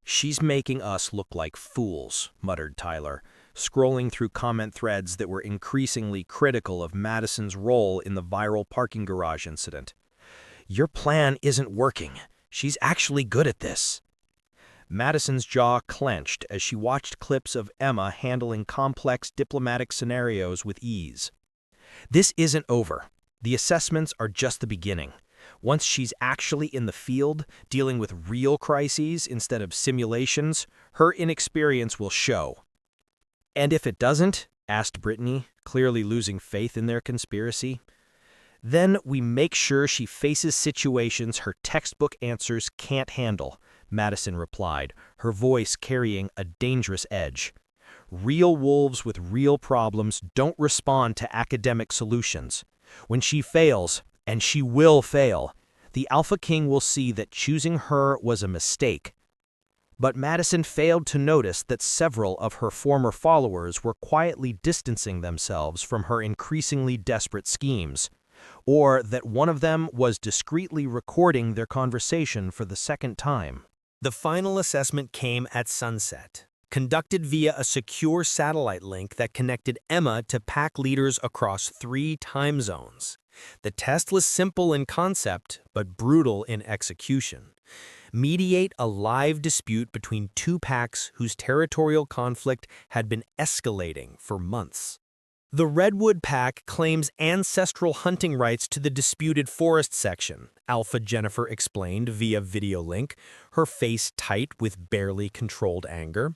"She's making us look like fools," muttered Tyler, scrolling through comment threads that were increasingly critical of Madison's role in the viral parking garage incident. "Your plan isn't working. She's actually good at this." Madison's jaw clenched as she watched clips of Emma handling complex diplomatic scenarios with ease. "This isn't over. The assessments are just the beginning. Once she's actually in the field, dealing with real crises instead of simulations, her inexperience will show." "And if it doesn't?" asked Brittany, clearly losing faith in their conspiracy. "Then we make sure she faces situations her textbook answers can't handle," Madison replied, her voice carrying a dangerous edge. "Real wolves with real problems don't respond to academic solutions. When she fails, and she will fail, the Alpha King will see that choosing her was a mistake." But Madison failed to notice that several of her former followers were quietly distancing themselves from her increasingly desperate schemes, or that one of them was discreetly recording their conversation for the second time. The final assessment came at sunset, conducted via a secure satellite link that connected Emma to pack leaders across 3 time zones. The test was simple in concept, but brutal in execution. Mediate a live dispute between 2 packs whose territorial conflict had been escalating for months. The Redwood Pack claims ancestral hunting rights to the disputed forest section, Alpha Jennifer explained via video link, her face tight with barely controlled anger.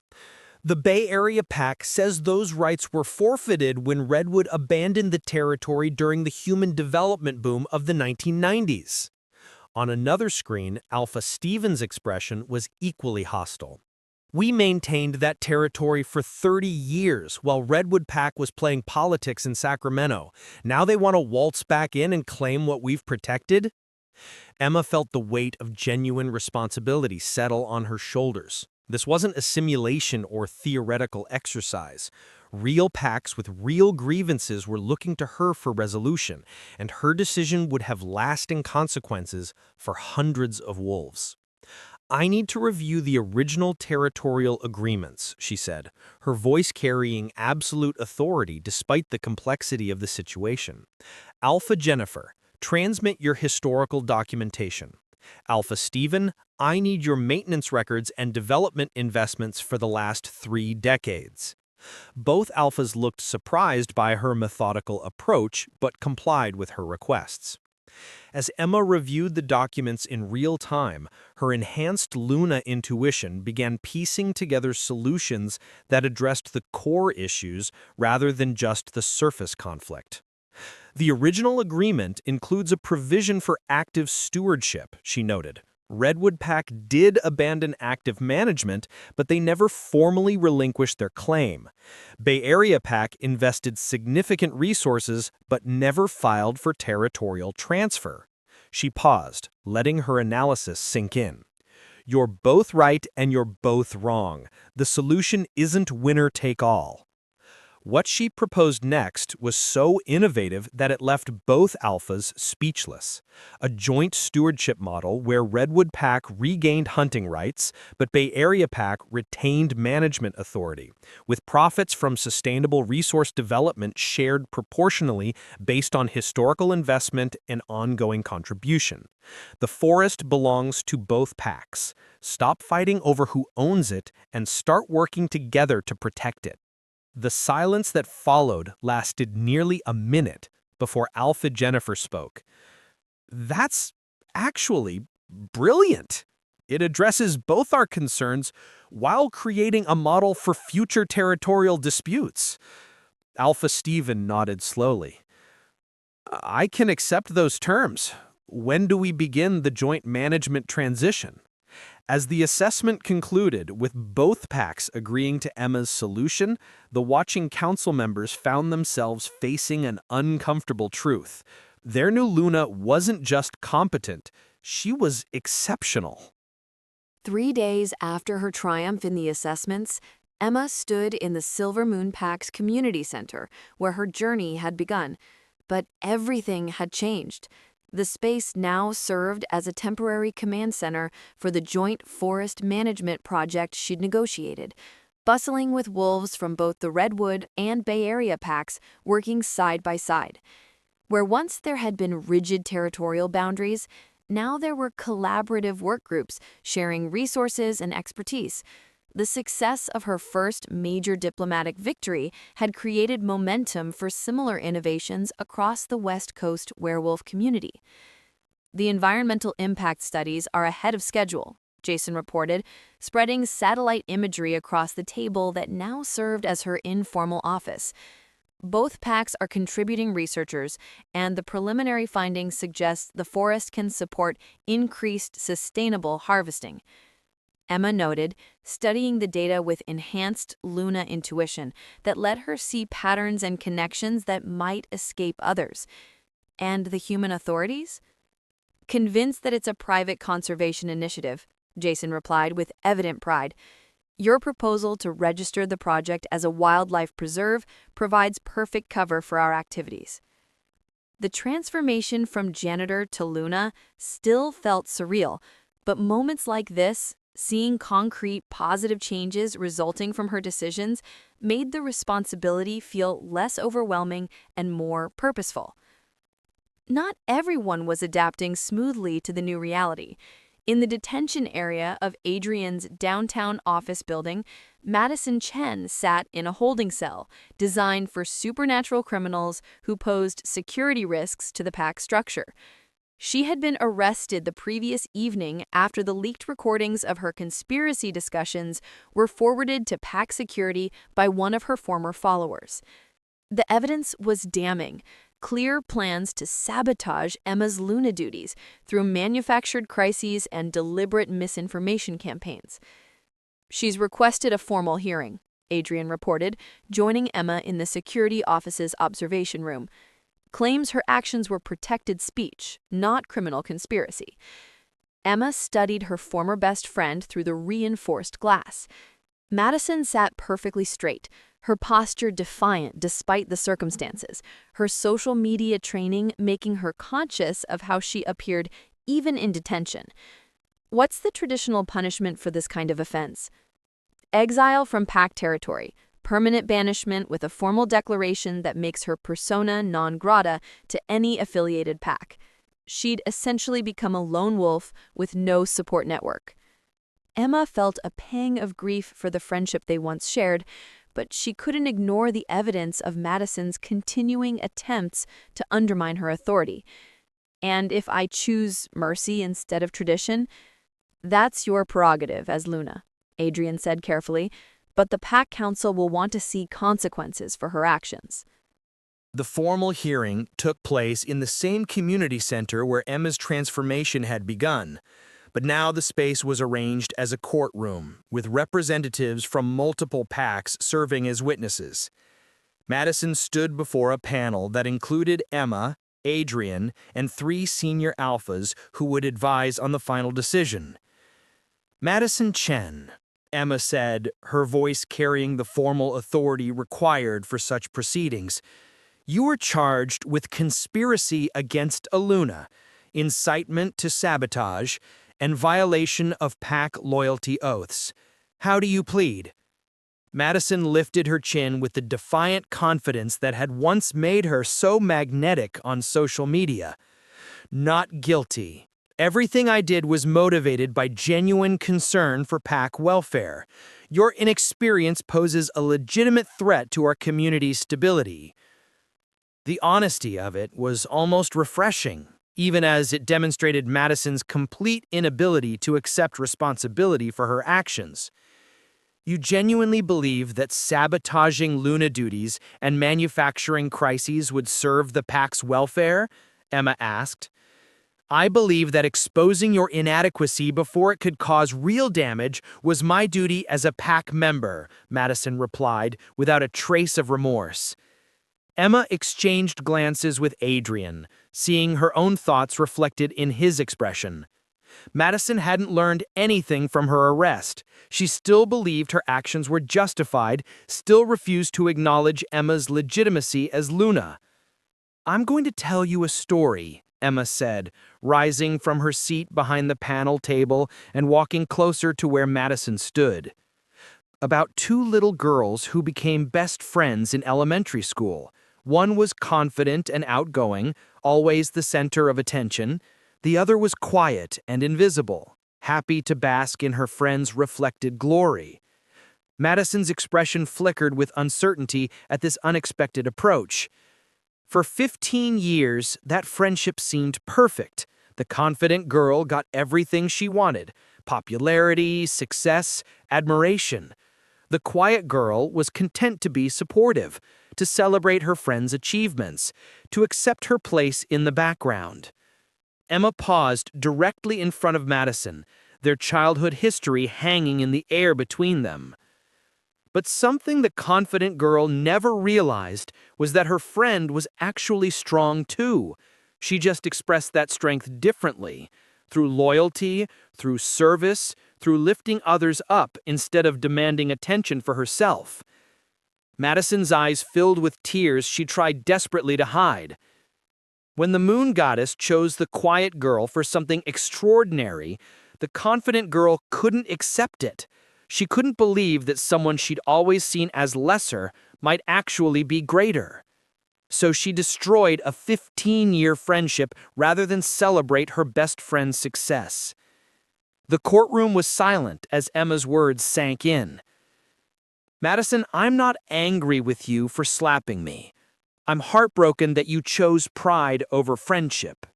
The Bay Area Pack says those rights were forfeited when Redwood abandoned the territory during the human development boom of the 1990s. On another screen, Alpha Stevens' expression was equally hostile. "We maintained that territory for 30 years while Redwood Pack was playing politics in Sacramento. Now they want to waltz back in and claim what we've protected?" Emma felt the weight of genuine responsibility settle on her shoulders. This wasn't a simulation or theoretical exercise. Real packs with real grievances were looking to her for resolution, and her decision would have lasting consequences for hundreds of wolves. "I need to review the original territorial agreements," she said, her voice carrying absolute authority despite the complexity of the situation. "Alpha Jennifer, transmit your historical documentation. Alpha Stephen, I need your maintenance records and development investments for the last 3 decades. Both Alphas looked surprised by her methodical approach, but complied with her requests. As Emma reviewed the documents in real time, her enhanced Luna intuition began piecing together solutions that addressed the core issues rather than just the surface conflict. "The original agreement includes a provision for active stewardship," she noted. "Redwood Pack did abandon active management, but they never formally relinquished their claim. Bay Area Pack invested significant resources, but never filed for territorial transfer." She paused, letting her analysis sink in. "You're both right and you're both wrong. The solution isn't winner take all." What she proposed next was so innovative that it left both alphas speechless. A joint stewardship model where Redwood Pack regained hunting rights, but Bay Area Pack retained management authority, with profits from sustainable resource development shared proportionally based on historical investment and ongoing contribution. "The forest belongs to both packs. Stop fighting over who owns it and start working together to protect it." The silence that followed lasted nearly a minute before Alpha Jennifer spoke. "That's actually brilliant." It addresses both our concerns while creating a model for future territorial disputes. Alpha Stephen nodded slowly. I can accept those terms. When do we begin the joint management transition? As the assessment concluded, with both packs agreeing to Emma's solution, the watching council members found themselves facing an uncomfortable truth. Their new Luna wasn't just competent, she was exceptional. 3 days after her triumph in the assessments, Emma stood in the Silver Moon Pack's community center, where her journey had begun. But everything had changed. The space now served as a temporary command center for the joint forest management project she'd negotiated, bustling with wolves from both the Redwood and Bay Area packs working side by side. Where once there had been rigid territorial boundaries, now there were collaborative work groups sharing resources and expertise. The success of her first major diplomatic victory had created momentum for similar innovations across the West Coast werewolf community. The environmental impact studies are ahead of schedule, Jason reported, spreading satellite imagery across the table that now served as her informal office. Both packs are contributing researchers, and the preliminary findings suggest the forest can support increased sustainable harvesting. Emma noted, studying the data with enhanced Luna intuition that let her see patterns and connections that might escape others. And the human authorities? Convinced that it's a private conservation initiative, Jason replied with evident pride. Your proposal to register the project as a wildlife preserve provides perfect cover for our activities. The transformation from janitor to Luna still felt surreal, but moments like this, seeing concrete, positive changes resulting from her decisions, made the responsibility feel less overwhelming and more purposeful. Not everyone was adapting smoothly to the new reality. In the detention area of Adrian's downtown office building, Madison Chen sat in a holding cell designed for supernatural criminals who posed security risks to the pack structure. She had been arrested the previous evening after the leaked recordings of her conspiracy discussions were forwarded to pack security by one of her former followers. The evidence was damning. Clear plans to sabotage Emma's Luna duties through manufactured crises and deliberate misinformation campaigns. She's requested a formal hearing, Adrian reported, joining Emma in the security office's observation room. Claims her actions were protected speech, not criminal conspiracy. Emma studied her former best friend through the reinforced glass. Madison sat perfectly straight, her posture defiant despite the circumstances, her social media training making her conscious of how she appeared even in detention. What's the traditional punishment for this kind of offense? Exile from pack territory, permanent banishment with a formal declaration that makes her persona non grata to any affiliated pack. She'd essentially become a lone wolf with no support network. Emma felt a pang of grief for the friendship they once shared, but she couldn't ignore the evidence of Madison's continuing attempts to undermine her authority. And if I choose mercy instead of tradition, that's your prerogative as Luna, Adrian said carefully, but the Pack Council will want to see consequences for her actions. The formal hearing took place in the same community center where Emma's transformation had begun, but now the space was arranged as a courtroom, with representatives from multiple packs serving as witnesses. Madison stood before a panel that included Emma, Adrian, and 3 senior alphas who would advise on the final decision. Madison Chen, Emma said, her voice carrying the formal authority required for such proceedings. You were charged with conspiracy against Aluna, incitement to sabotage, and violation of pack loyalty oaths. How do you plead? Madison lifted her chin with the defiant confidence that had once made her so magnetic on social media. Not guilty. Everything I did was motivated by genuine concern for pack welfare. Your inexperience poses a legitimate threat to our community's stability. The honesty of it was almost refreshing, even as it demonstrated Madison's complete inability to accept responsibility for her actions. "You genuinely believe that sabotaging Luna duties and manufacturing crises would serve the pack's welfare?" Emma asked. "I believe that exposing your inadequacy before it could cause real damage was my duty as a pack member," Madison replied, without a trace of remorse. Emma exchanged glances with Adrian, seeing her own thoughts reflected in his expression. Madison hadn't learned anything from her arrest. She still believed her actions were justified, still refused to acknowledge Emma's legitimacy as Luna. "I'm going to tell you a story," Emma said, rising from her seat behind the panel table and walking closer to where Madison stood. "About two little girls who became best friends in elementary school. One was confident and outgoing, always the center of attention. The other was quiet and invisible, happy to bask in her friend's reflected glory." Madison's expression flickered with uncertainty at this unexpected approach. For 15 years, that friendship seemed perfect. The confident girl got everything she wanted: popularity, success, admiration. The quiet girl was content to be supportive, to celebrate her friend's achievements, to accept her place in the background. Emma paused directly in front of Madison, their childhood history hanging in the air between them. But something the confident girl never realized was that her friend was actually strong too. She just expressed that strength differently, through loyalty, through service, through lifting others up instead of demanding attention for herself. Madison's eyes filled with tears she tried desperately to hide. When the moon goddess chose the quiet girl for something extraordinary, the confident girl couldn't accept it. She couldn't believe that someone she'd always seen as lesser might actually be greater. So she destroyed a 15-year friendship rather than celebrate her best friend's success. The courtroom was silent as Emma's words sank in. "Madison, I'm not angry with you for slapping me. I'm heartbroken that you chose pride over friendship."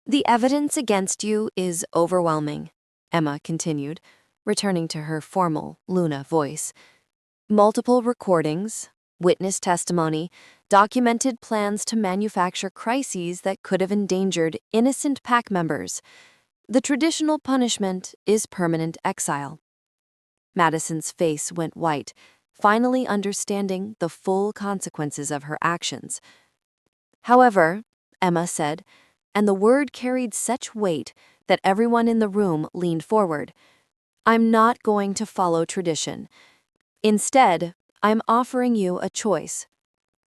The evidence against you is overwhelming, Emma continued, returning to her formal Luna voice. Multiple recordings, witness testimony, documented plans to manufacture crises that could have endangered innocent pack members. The traditional punishment is permanent exile. Madison's face went white, finally understanding the full consequences of her actions. "However," Emma said, and the word carried such weight that everyone in the room leaned forward, "I'm not going to follow tradition. Instead, I'm offering you a choice."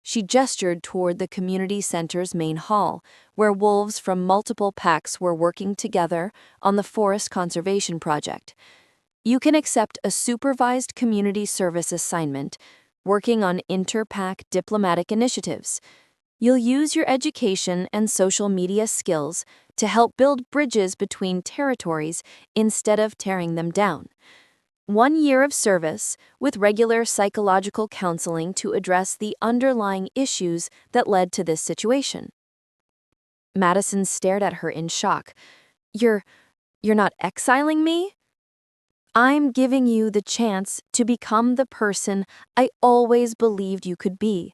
She gestured toward the community center's main hall, where wolves from multiple packs were working together on the forest conservation project. "You can accept a supervised community service assignment, working on inter-pack diplomatic initiatives. You'll use your education and social media skills to help build bridges between territories instead of tearing them down. 1 year of service with regular psychological counseling to address the underlying issues that led to this situation." Madison stared at her in shock. You're not exiling me?" "I'm giving you the chance to become the person I always believed you could be.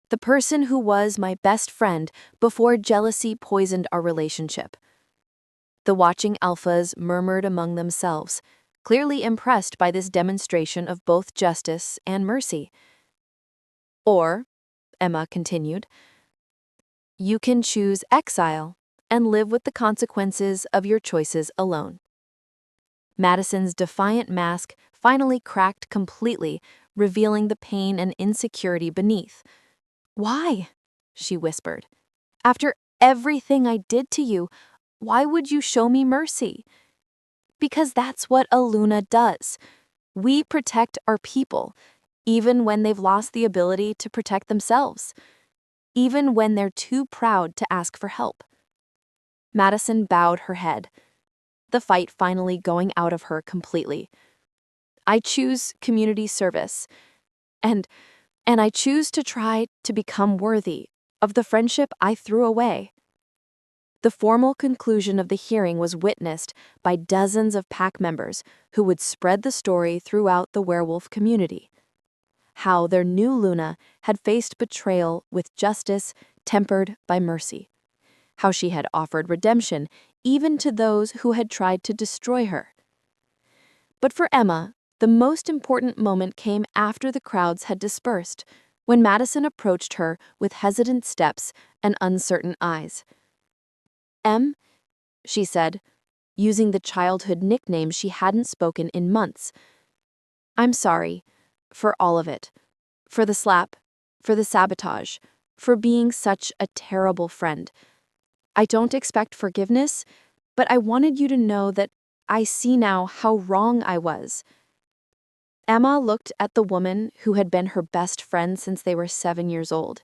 The person who was my best friend before jealousy poisoned our relationship." The watching alphas murmured among themselves, clearly impressed by this demonstration of both justice and mercy. "Or," Emma continued, "you can choose exile and live with the consequences of your choices alone." Madison's defiant mask finally cracked completely, revealing the pain and insecurity beneath. "Why?" she whispered. "After everything I did to you, why would you show me mercy?" "Because that's what a Luna does. We protect our people, even when they've lost the ability to protect themselves, even when they're too proud to ask for help." Madison bowed her head, the fight finally going out of her completely. "I choose community service, and I choose to try to become worthy of the friendship I threw away." The formal conclusion of the hearing was witnessed by dozens of pack members who would spread the story throughout the werewolf community. How their new Luna had faced betrayal with justice tempered by mercy. How she had offered redemption even to those who had tried to destroy her. But for Emma, the most important moment came after the crowds had dispersed, when Madison approached her with hesitant steps and uncertain eyes. "Em," she said, using the childhood nickname she hadn't spoken in months. "I'm sorry. For all of it. For the slap. For the sabotage. For being such a terrible friend. I don't expect forgiveness, but I wanted you to know that I see now how wrong I was." Emma looked at the woman who had been her best friend since they were 7 years old,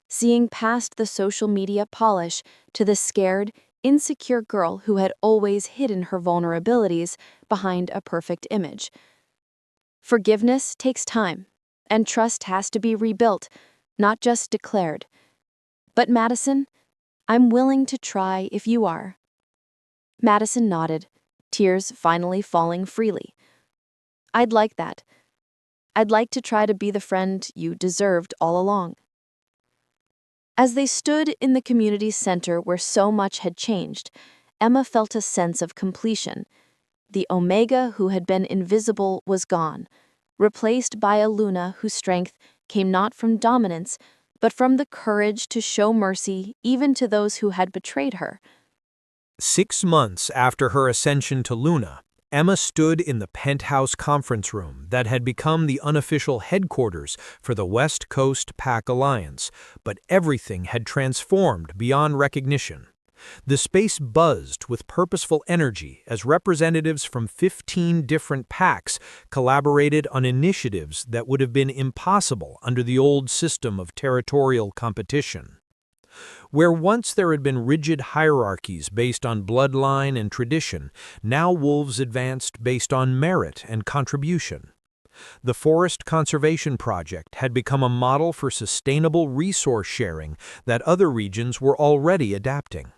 seeing past the social media polish to the scared, insecure girl who had always hidden her vulnerabilities behind a perfect image. Forgiveness takes time, and trust has to be rebuilt, not just declared. But Madison, I'm willing to try if you are. Madison nodded, tears finally falling freely. "I'd like that. I'd like to try to be the friend you deserved all along." As they stood in the community center where so much had changed, Emma felt a sense of completion. The Omega who had been invisible was gone, replaced by a Luna whose strength came not from dominance, but from the courage to show mercy even to those who had betrayed her. 6 months after her ascension to Luna, Emma stood in the penthouse conference room that had become the unofficial headquarters for the West Coast Pack Alliance, but everything had transformed beyond recognition. The space buzzed with purposeful energy as representatives from 15 different packs collaborated on initiatives that would have been impossible under the old system of territorial competition. Where once there had been rigid hierarchies based on bloodline and tradition, now wolves advanced based on merit and contribution. The Forest Conservation Project had become a model for sustainable resource sharing that other regions were already adapting.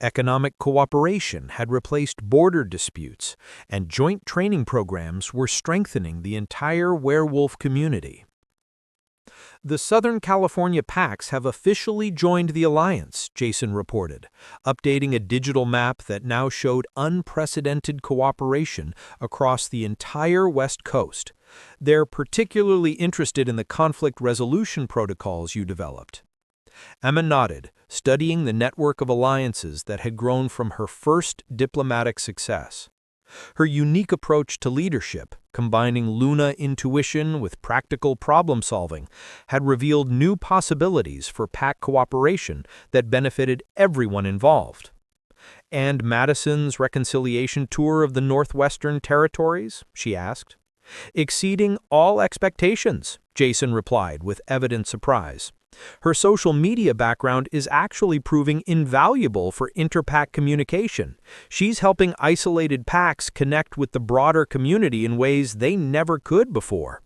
Economic cooperation had replaced border disputes, and joint training programs were strengthening the entire werewolf community. The Southern California packs have officially joined the alliance, Jason reported, updating a digital map that now showed unprecedented cooperation across the entire West Coast. They're particularly interested in the conflict resolution protocols you developed. Emma nodded, studying the network of alliances that had grown from her first diplomatic success. Her unique approach to leadership, combining Luna intuition with practical problem-solving, had revealed new possibilities for pack cooperation that benefited everyone involved. "And Madison's reconciliation tour of the Northwestern Territories?" she asked. "Exceeding all expectations," Jason replied with evident surprise. Her social media background is actually proving invaluable for interpack communication. She's helping isolated packs connect with the broader community in ways they never could before.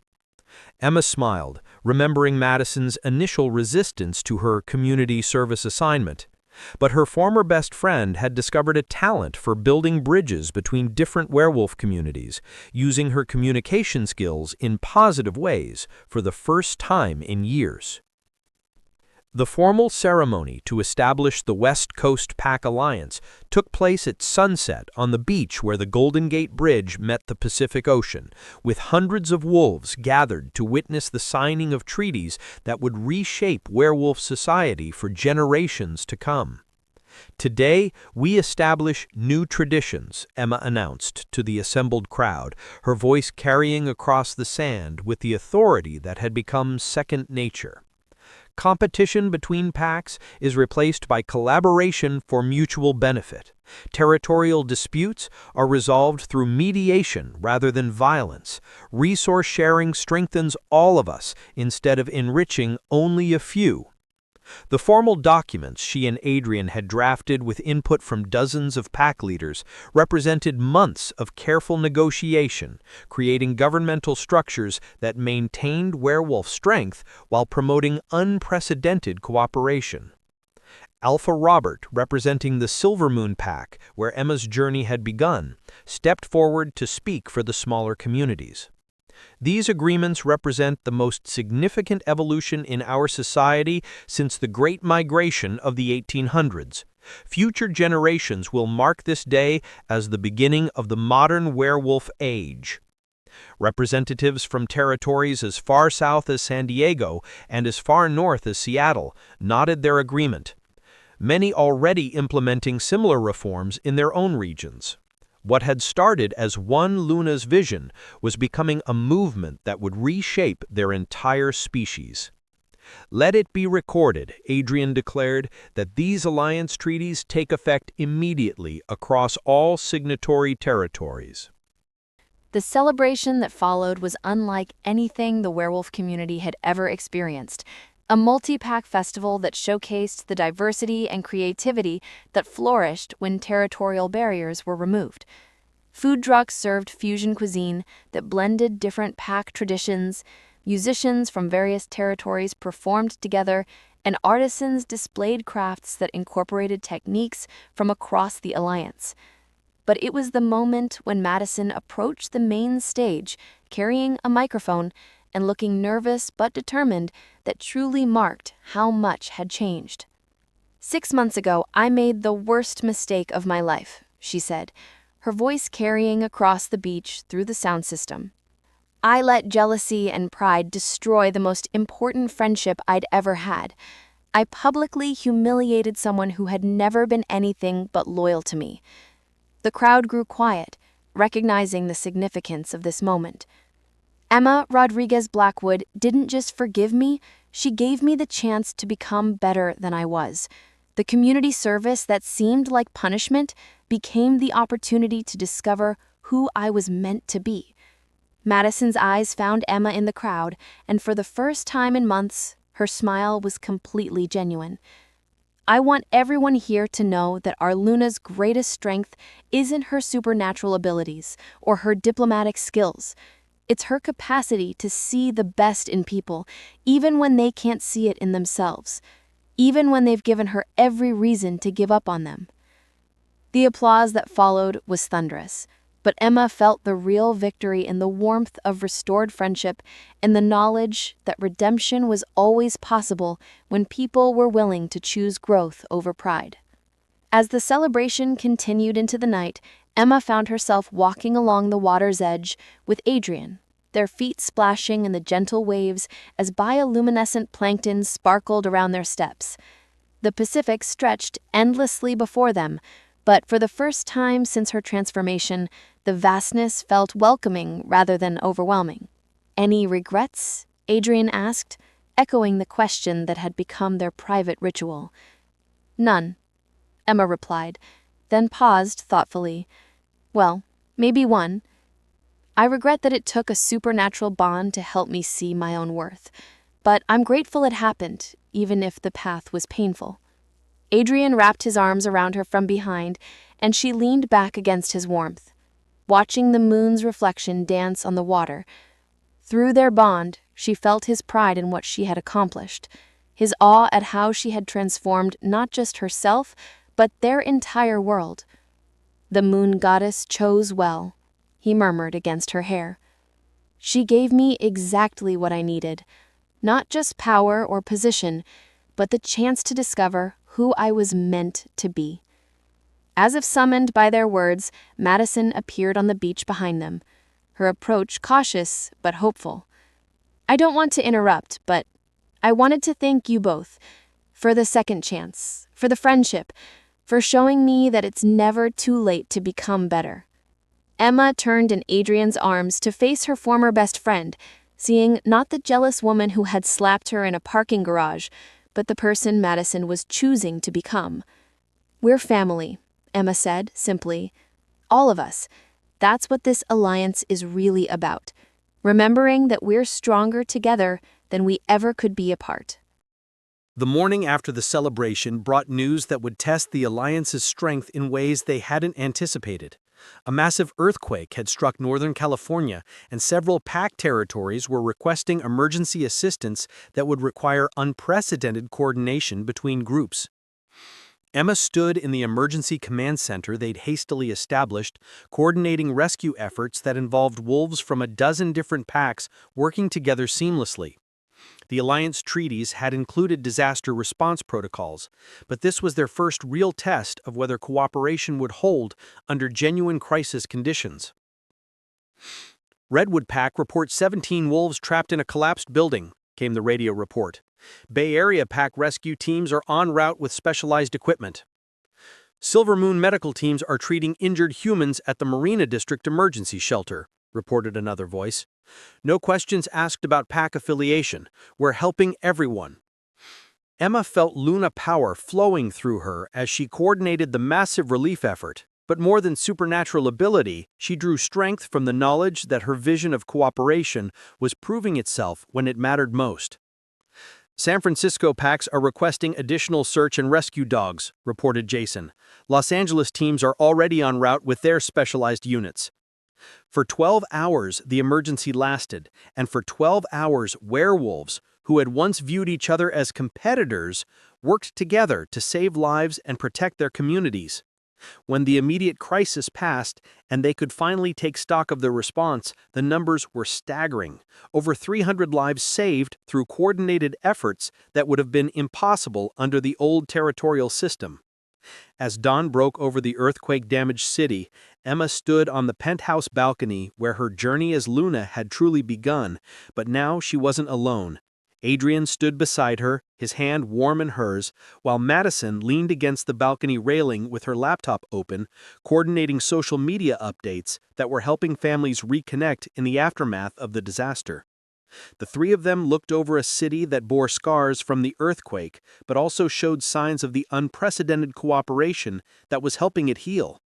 Emma smiled, remembering Madison's initial resistance to her community service assignment. But her former best friend had discovered a talent for building bridges between different werewolf communities, using her communication skills in positive ways for the first time in years. The formal ceremony to establish the West Coast Pack Alliance took place at sunset on the beach where the Golden Gate Bridge met the Pacific Ocean, with hundreds of wolves gathered to witness the signing of treaties that would reshape werewolf society for generations to come. "Today, we establish new traditions," Emma announced to the assembled crowd, her voice carrying across the sand with the authority that had become second nature. Competition between packs is replaced by collaboration for mutual benefit. Territorial disputes are resolved through mediation rather than violence. Resource sharing strengthens all of us instead of enriching only a few. The formal documents she and Adrian had drafted with input from dozens of pack leaders represented months of careful negotiation, creating governmental structures that maintained werewolf strength while promoting unprecedented cooperation. Alpha Robert, representing the Silver Moon Pack, where Emma's journey had begun, stepped forward to speak for the smaller communities. These agreements represent the most significant evolution in our society since the Great Migration of the 1800s. Future generations will mark this day as the beginning of the modern werewolf age. Representatives from territories as far south as San Diego and as far north as Seattle nodded their agreement, many already implementing similar reforms in their own regions. What had started as one Luna's vision was becoming a movement that would reshape their entire species. Let it be recorded, Adrian declared, that these alliance treaties take effect immediately across all signatory territories. The celebration that followed was unlike anything the werewolf community had ever experienced. A multi-pack festival that showcased the diversity and creativity that flourished when territorial barriers were removed. Food trucks served fusion cuisine that blended different pack traditions, musicians from various territories performed together, and artisans displayed crafts that incorporated techniques from across the alliance. But it was the moment when Madison approached the main stage, carrying a microphone and looking nervous but determined, that truly marked how much had changed. 6 months ago, I made the worst mistake of my life, she said, her voice carrying across the beach through the sound system. I let jealousy and pride destroy the most important friendship I'd ever had. I publicly humiliated someone who had never been anything but loyal to me. The crowd grew quiet, recognizing the significance of this moment. Emma Rodriguez Blackwood didn't just forgive me, she gave me the chance to become better than I was. The community service that seemed like punishment became the opportunity to discover who I was meant to be. Madison's eyes found Emma in the crowd, and for the first time in months, her smile was completely genuine. I want everyone here to know that our Luna's greatest strength isn't her supernatural abilities or her diplomatic skills. It's her capacity to see the best in people, even when they can't see it in themselves, even when they've given her every reason to give up on them. The applause that followed was thunderous, but Emma felt the real victory in the warmth of restored friendship and the knowledge that redemption was always possible when people were willing to choose growth over pride. As the celebration continued into the night, Emma found herself walking along the water's edge with Adrian, their feet splashing in the gentle waves as bioluminescent plankton sparkled around their steps. The Pacific stretched endlessly before them, but for the first time since her transformation, the vastness felt welcoming rather than overwhelming. "Any regrets?" Adrian asked, echoing the question that had become their private ritual. "None," Emma replied, then paused thoughtfully. "Well, maybe one. I regret that it took a supernatural bond to help me see my own worth, but I'm grateful it happened, even if the path was painful." Adrian wrapped his arms around her from behind, and she leaned back against his warmth, watching the moon's reflection dance on the water. Through their bond, she felt his pride in what she had accomplished, his awe at how she had transformed not just herself, but their entire world. "The moon goddess chose well," he murmured against her hair. "She gave me exactly what I needed, not just power or position, but the chance to discover who I was meant to be." As if summoned by their words, Madison appeared on the beach behind them, her approach cautious but hopeful. "I don't want to interrupt, but I wanted to thank you both for the second chance, for the friendship, for showing me that it's never too late to become better." Emma turned in Adrian's arms to face her former best friend, seeing not the jealous woman who had slapped her in a parking garage, but the person Madison was choosing to become. "We're family," Emma said simply. "All of us. That's what this alliance is really about. Remembering that we're stronger together than we ever could be apart." The morning after the celebration brought news that would test the alliance's strength in ways they hadn't anticipated. A massive earthquake had struck Northern California, and several pack territories were requesting emergency assistance that would require unprecedented coordination between groups. Emma stood in the emergency command center they'd hastily established, coordinating rescue efforts that involved wolves from a dozen different packs working together seamlessly. The Alliance treaties had included disaster response protocols, but this was their first real test of whether cooperation would hold under genuine crisis conditions. Redwood Pack reports 17 wolves trapped in a collapsed building, came the radio report. Bay Area Pack rescue teams are en route with specialized equipment. Silver Moon medical teams are treating injured humans at the Marina District Emergency Shelter, reported another voice. No questions asked about Pack affiliation. We're helping everyone. Emma felt Luna power flowing through her as she coordinated the massive relief effort. But more than supernatural ability, she drew strength from the knowledge that her vision of cooperation was proving itself when it mattered most. San Francisco packs are requesting additional search and rescue dogs, reported Jason. Los Angeles teams are already en route with their specialized units. For 12 hours, the emergency lasted, and for 12 hours, werewolves, who had once viewed each other as competitors, worked together to save lives and protect their communities. When the immediate crisis passed and they could finally take stock of their response, the numbers were staggering. Over 300 lives saved through coordinated efforts that would have been impossible under the old territorial system. As dawn broke over the earthquake-damaged city, Emma stood on the penthouse balcony where her journey as Luna had truly begun, but now she wasn't alone. Adrian stood beside her, his hand warm in hers, while Madison leaned against the balcony railing with her laptop open, coordinating social media updates that were helping families reconnect in the aftermath of the disaster. The three of them looked over a city that bore scars from the earthquake, but also showed signs of the unprecedented cooperation that was helping it heal.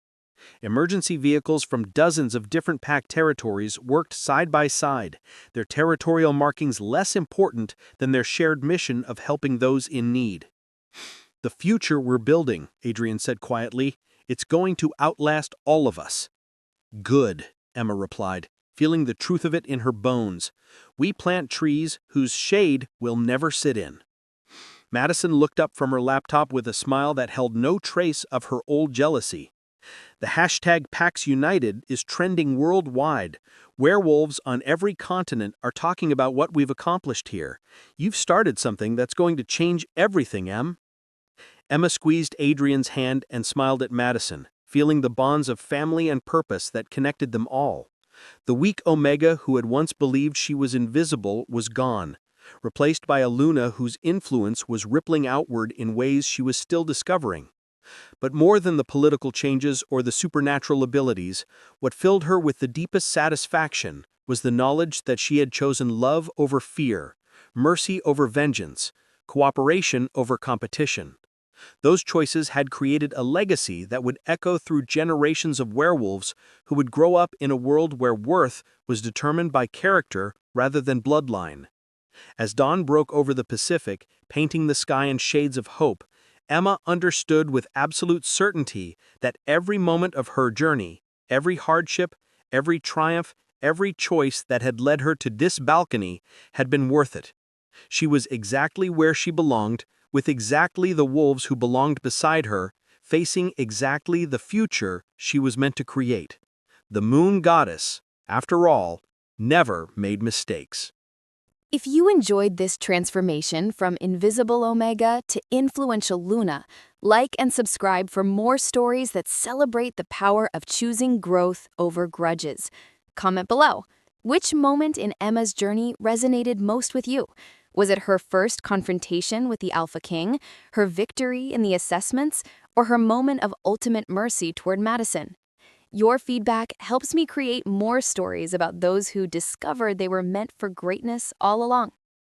Emergency vehicles from dozens of different pack territories worked side by side, their territorial markings less important than their shared mission of helping those in need. "The future we're building," Adrian said quietly, "it's going to outlast all of us." "Good," Emma replied, feeling the truth of it in her bones. "We plant trees whose shade we'll never sit in." Madison looked up from her laptop with a smile that held no trace of her old jealousy. The hashtag #PaxUnited is trending worldwide. Werewolves on every continent are talking about what we've accomplished here. You've started something that's going to change everything, Em. Emma squeezed Adrian's hand and smiled at Madison, feeling the bonds of family and purpose that connected them all. The weak Omega who had once believed she was invisible was gone, replaced by a Luna whose influence was rippling outward in ways she was still discovering. But more than the political changes or the supernatural abilities, what filled her with the deepest satisfaction was the knowledge that she had chosen love over fear, mercy over vengeance, cooperation over competition. Those choices had created a legacy that would echo through generations of werewolves who would grow up in a world where worth was determined by character rather than bloodline. As dawn broke over the Pacific, painting the sky in shades of hope, Emma understood with absolute certainty that every moment of her journey, every hardship, every triumph, every choice that had led her to this balcony had been worth it. She was exactly where she belonged, with exactly the wolves who belonged beside her, facing exactly the future she was meant to create. The moon goddess, after all, never made mistakes. If you enjoyed this transformation from invisible Omega to influential Luna, like and subscribe for more stories that celebrate the power of choosing growth over grudges. Comment below. Which moment in Emma's journey resonated most with you? Was it her first confrontation with the Alpha King, her victory in the assessments, or her moment of ultimate mercy toward Madison? Your feedback helps me create more stories about those who discovered they were meant for greatness all along.